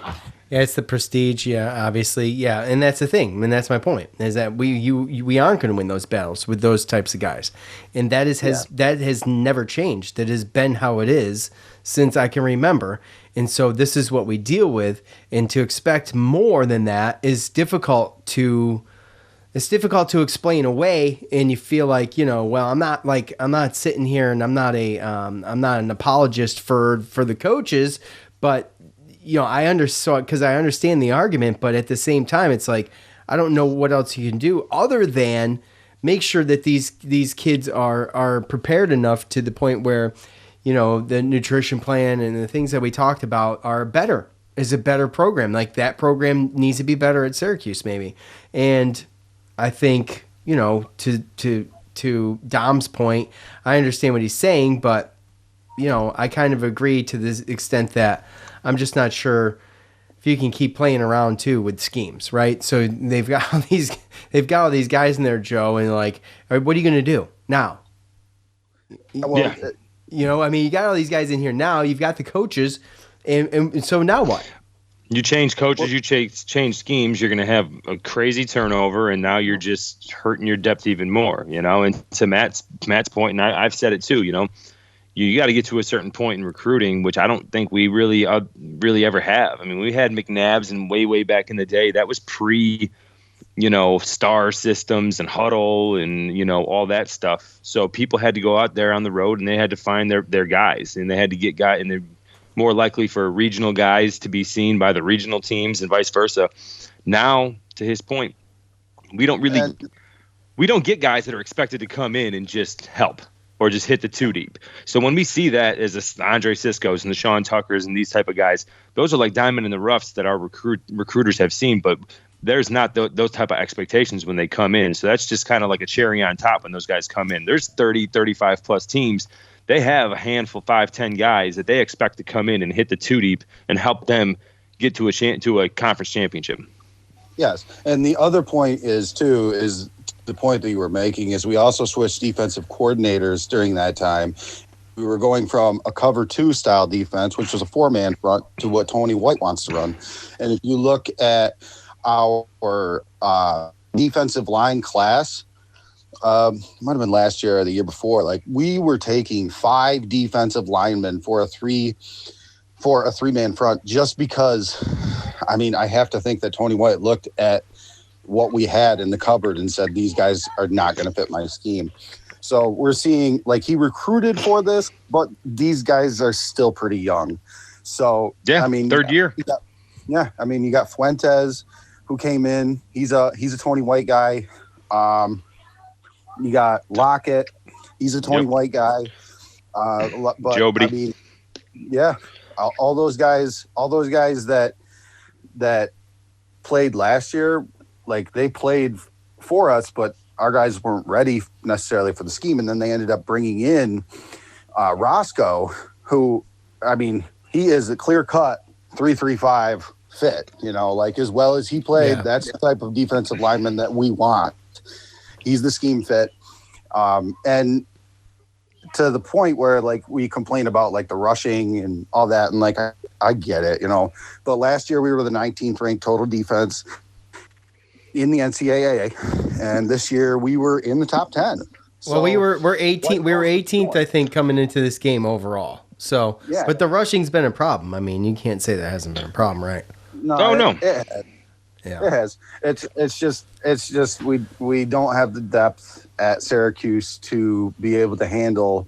Yeah, it's the prestige. Yeah, obviously. Yeah, and that's the thing. I mean, that's my point. Is that we aren't going to win those battles with those types of guys, and that has never changed. That has been how it is since I can remember. And so this is what we deal with, and to expect more than that is difficult to. It's difficult to explain away, and you feel like, you know, well, I'm not sitting here, and I'm not an apologist for the coaches, but you know, I understand the argument, but at the same time, it's like I don't know what else you can do other than make sure that these kids are prepared enough to the point where, you know, the nutrition plan and the things that we talked about are better. Is a better program. Like that program needs to be better at Syracuse, maybe. And I think, you know, to Dom's point, I understand what he's saying, but you know, I kind of agree to this extent that I'm just not sure if you can keep playing around too with schemes, right? So they've got all these guys in there, Joe, and like, all right, what are you going to do now? Well, you know, I mean, you got all these guys in here now. You've got the coaches, and so now what? You change coaches, you change schemes, you're going to have a crazy turnover, and now you're just hurting your depth even more, you know? And to Matt's point, and I've said it too, you know, you got to get to a certain point in recruiting, which I don't think we really ever have. I mean, we had McNabbs and way back in the day. That was pre, you know, star systems and huddle and, you know, all that stuff. So people had to go out there on the road, and they had to find their guys, and they had to get guys, and they're more likely for regional guys to be seen by the regional teams and vice versa. Now, to his point, we don't get guys that are expected to come in and just help or just hit the two deep. So when we see that as the Andre Siscos and the Sean Tuckers and these type of guys, those are like diamond in the roughs that our recruiters have seen, but there's not those type of expectations when they come in. So that's just kind of like a cherry on top when those guys come in. There's 30, 35 plus teams. They have a handful, 5-10 guys that they expect to come in and hit the two deep and help them get to a conference championship. Yes, and the other point is the point that you were making is we also switched defensive coordinators during that time. We were going from a cover 2 style defense, which was a 4-man front, to what Tony White wants to run. And if you look at our defensive line class, might have been last year or the year before, like we were taking 5 defensive linemen for a 3-man front, just because, I mean, I have to think that Tony White looked at what we had in the cupboard and said, these guys are not going to fit my scheme. So we're seeing, like, he recruited for this, but these guys are still pretty young. So, yeah, I mean, third year. I mean, you got Fuentes who came in. He's a Tony White guy. You got Lockett. He's a Tony White guy. But Jobity. I mean, yeah, all those guys that played last year, like they played for us, but our guys weren't ready necessarily for the scheme. And then they ended up bringing in Roscoe, who, I mean, he is a clear-cut 3-3-5 fit, you know, like as well as he played, that's the type of defensive lineman that we want. He's the scheme fit. And to the point where, like, we complain about, like, the rushing and all that, and, like, I get it, you know. But last year we were the 19th ranked total defense in the NCAA, and this year we were in the top 10. So we're 18th. We were 18th, I think, coming into this game overall. So, yeah. But the rushing's been a problem. I mean, you can't say that hasn't been a problem, right? No. It has. It's just we don't have the depth at Syracuse to be able to handle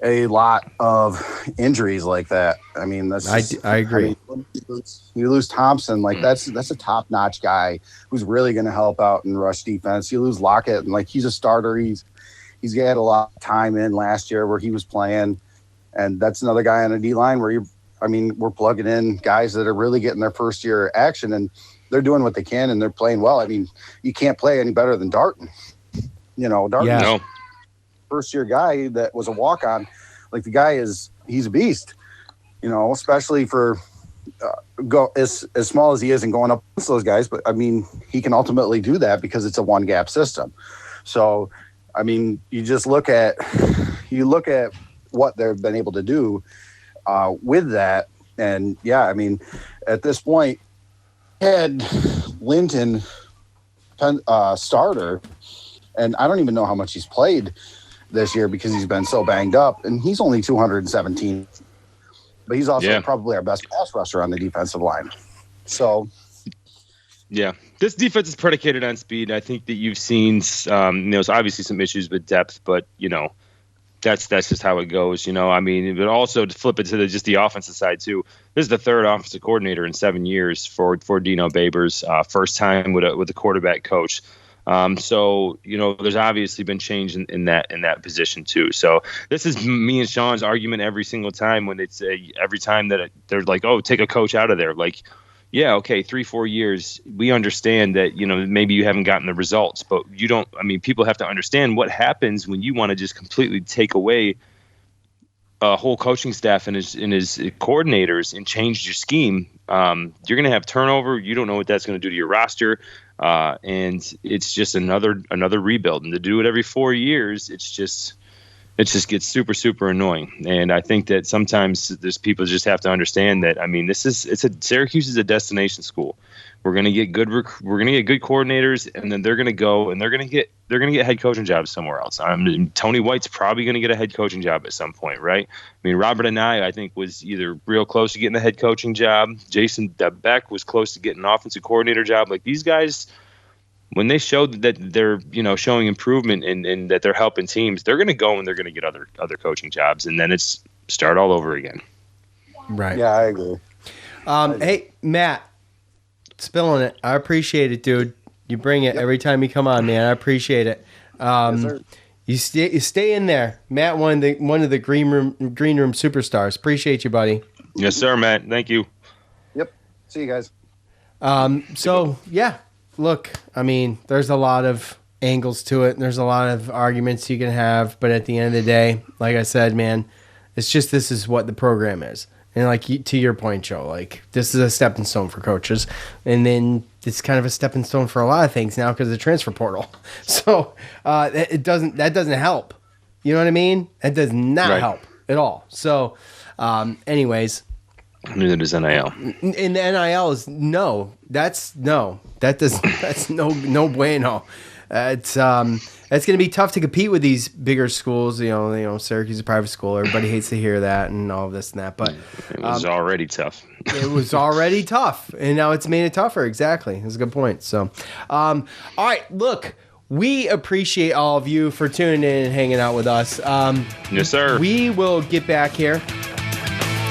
a lot of injuries like that. I mean, that's I agree. I mean, you lose Thompson, like that's a top-notch guy who's really going to help out in rush defense. You lose Lockett, and like he's a starter. He's had a lot of time in last year where he was playing, and that's another guy on the D line where I mean, we're plugging in guys that are really getting their first year action, and they're doing what they can, and they're playing well. I mean, you can't play any better than Darton. Darton, first year guy that was a walk-on. Like, the guy he's a beast, especially for go as small as he is and going up against those guys. But I mean, he can ultimately do that because it's a one gap system. So, I mean, you look at what they've been able to do with that. And yeah, I mean, at this point, had Linton starter, and I don't even know how much he's played this year because he's been so banged up, and he's only 217, but he's also probably our best pass rusher on the defensive line. So, yeah, this defense is predicated on speed. I think that you've seen, there's obviously some issues with depth, but that's just how it goes. I mean, but also to flip it to just the offensive side too. This is the third offensive coordinator in 7 years for Dino Babers. First time with a quarterback coach. So there's obviously been change in that position too. So this is me and Sean's argument every single time when every time that they're like, oh, take a coach out of there. Like, yeah, okay, 3-4 years. We understand that maybe you haven't gotten the results, but you don't. I mean, people have to understand what happens when you want to just completely take away a whole coaching staff and his coordinators and change your scheme. You're going to have turnover. You don't know what that's going to do to your roster. And it's just another rebuild, and to do it every 4 years, it just gets super, super annoying. And I think that sometimes there's people just have to understand that. I mean, Syracuse is a destination school. We're going to get good coordinators, and then they're going to go and they're going to get head coaching jobs somewhere else. Tony White's probably going to get a head coaching job at some point, right? I mean, Robert Anaya, I think, was either real close to getting a head coaching job. Jason Beck was close to getting an offensive coordinator job. Like, these guys, when they show that they're showing improvement and that they're helping teams, they're going to go and they're going to get other coaching jobs, and then it's start all over again. Right. Yeah, I agree. Hey, Matt, spilling it. I appreciate it, dude. You bring it every time you come on, man. I appreciate it. Yes, you stay in there, Matt. One of the green room superstars. Appreciate you, buddy. Yes, sir, Matt. Thank you. Yep. See you guys. So yeah. Look, I mean, there's a lot of angles to it. And there's a lot of arguments you can have, but at the end of the day, like I said, man, it's just this is what the program is. And like to your point, Joe, like this is a stepping stone for coaches, and then it's kind of a stepping stone for a lot of things now because of the transfer portal. So that doesn't help. You know what I mean? That does not help at all. So, anyways. Neither does NIL. And the NIL is that's no bueno. It's going to be tough to compete with these bigger schools. Syracuse is a private school. Everybody hates to hear that and all of this and that. But it was already tough. It was already tough, and now it's made it tougher. Exactly, that's a good point. So, all right, look. We appreciate all of you for tuning in and hanging out with us. Yes, sir. We will get back here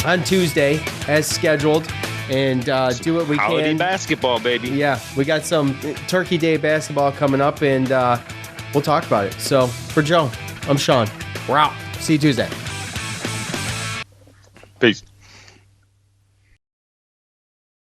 on Tuesday as scheduled and do what we can. Holiday basketball, baby. Yeah, we got some Turkey Day basketball coming up, and we'll talk about it. So for Joe, I'm Sean. We're out. See you Tuesday. Peace.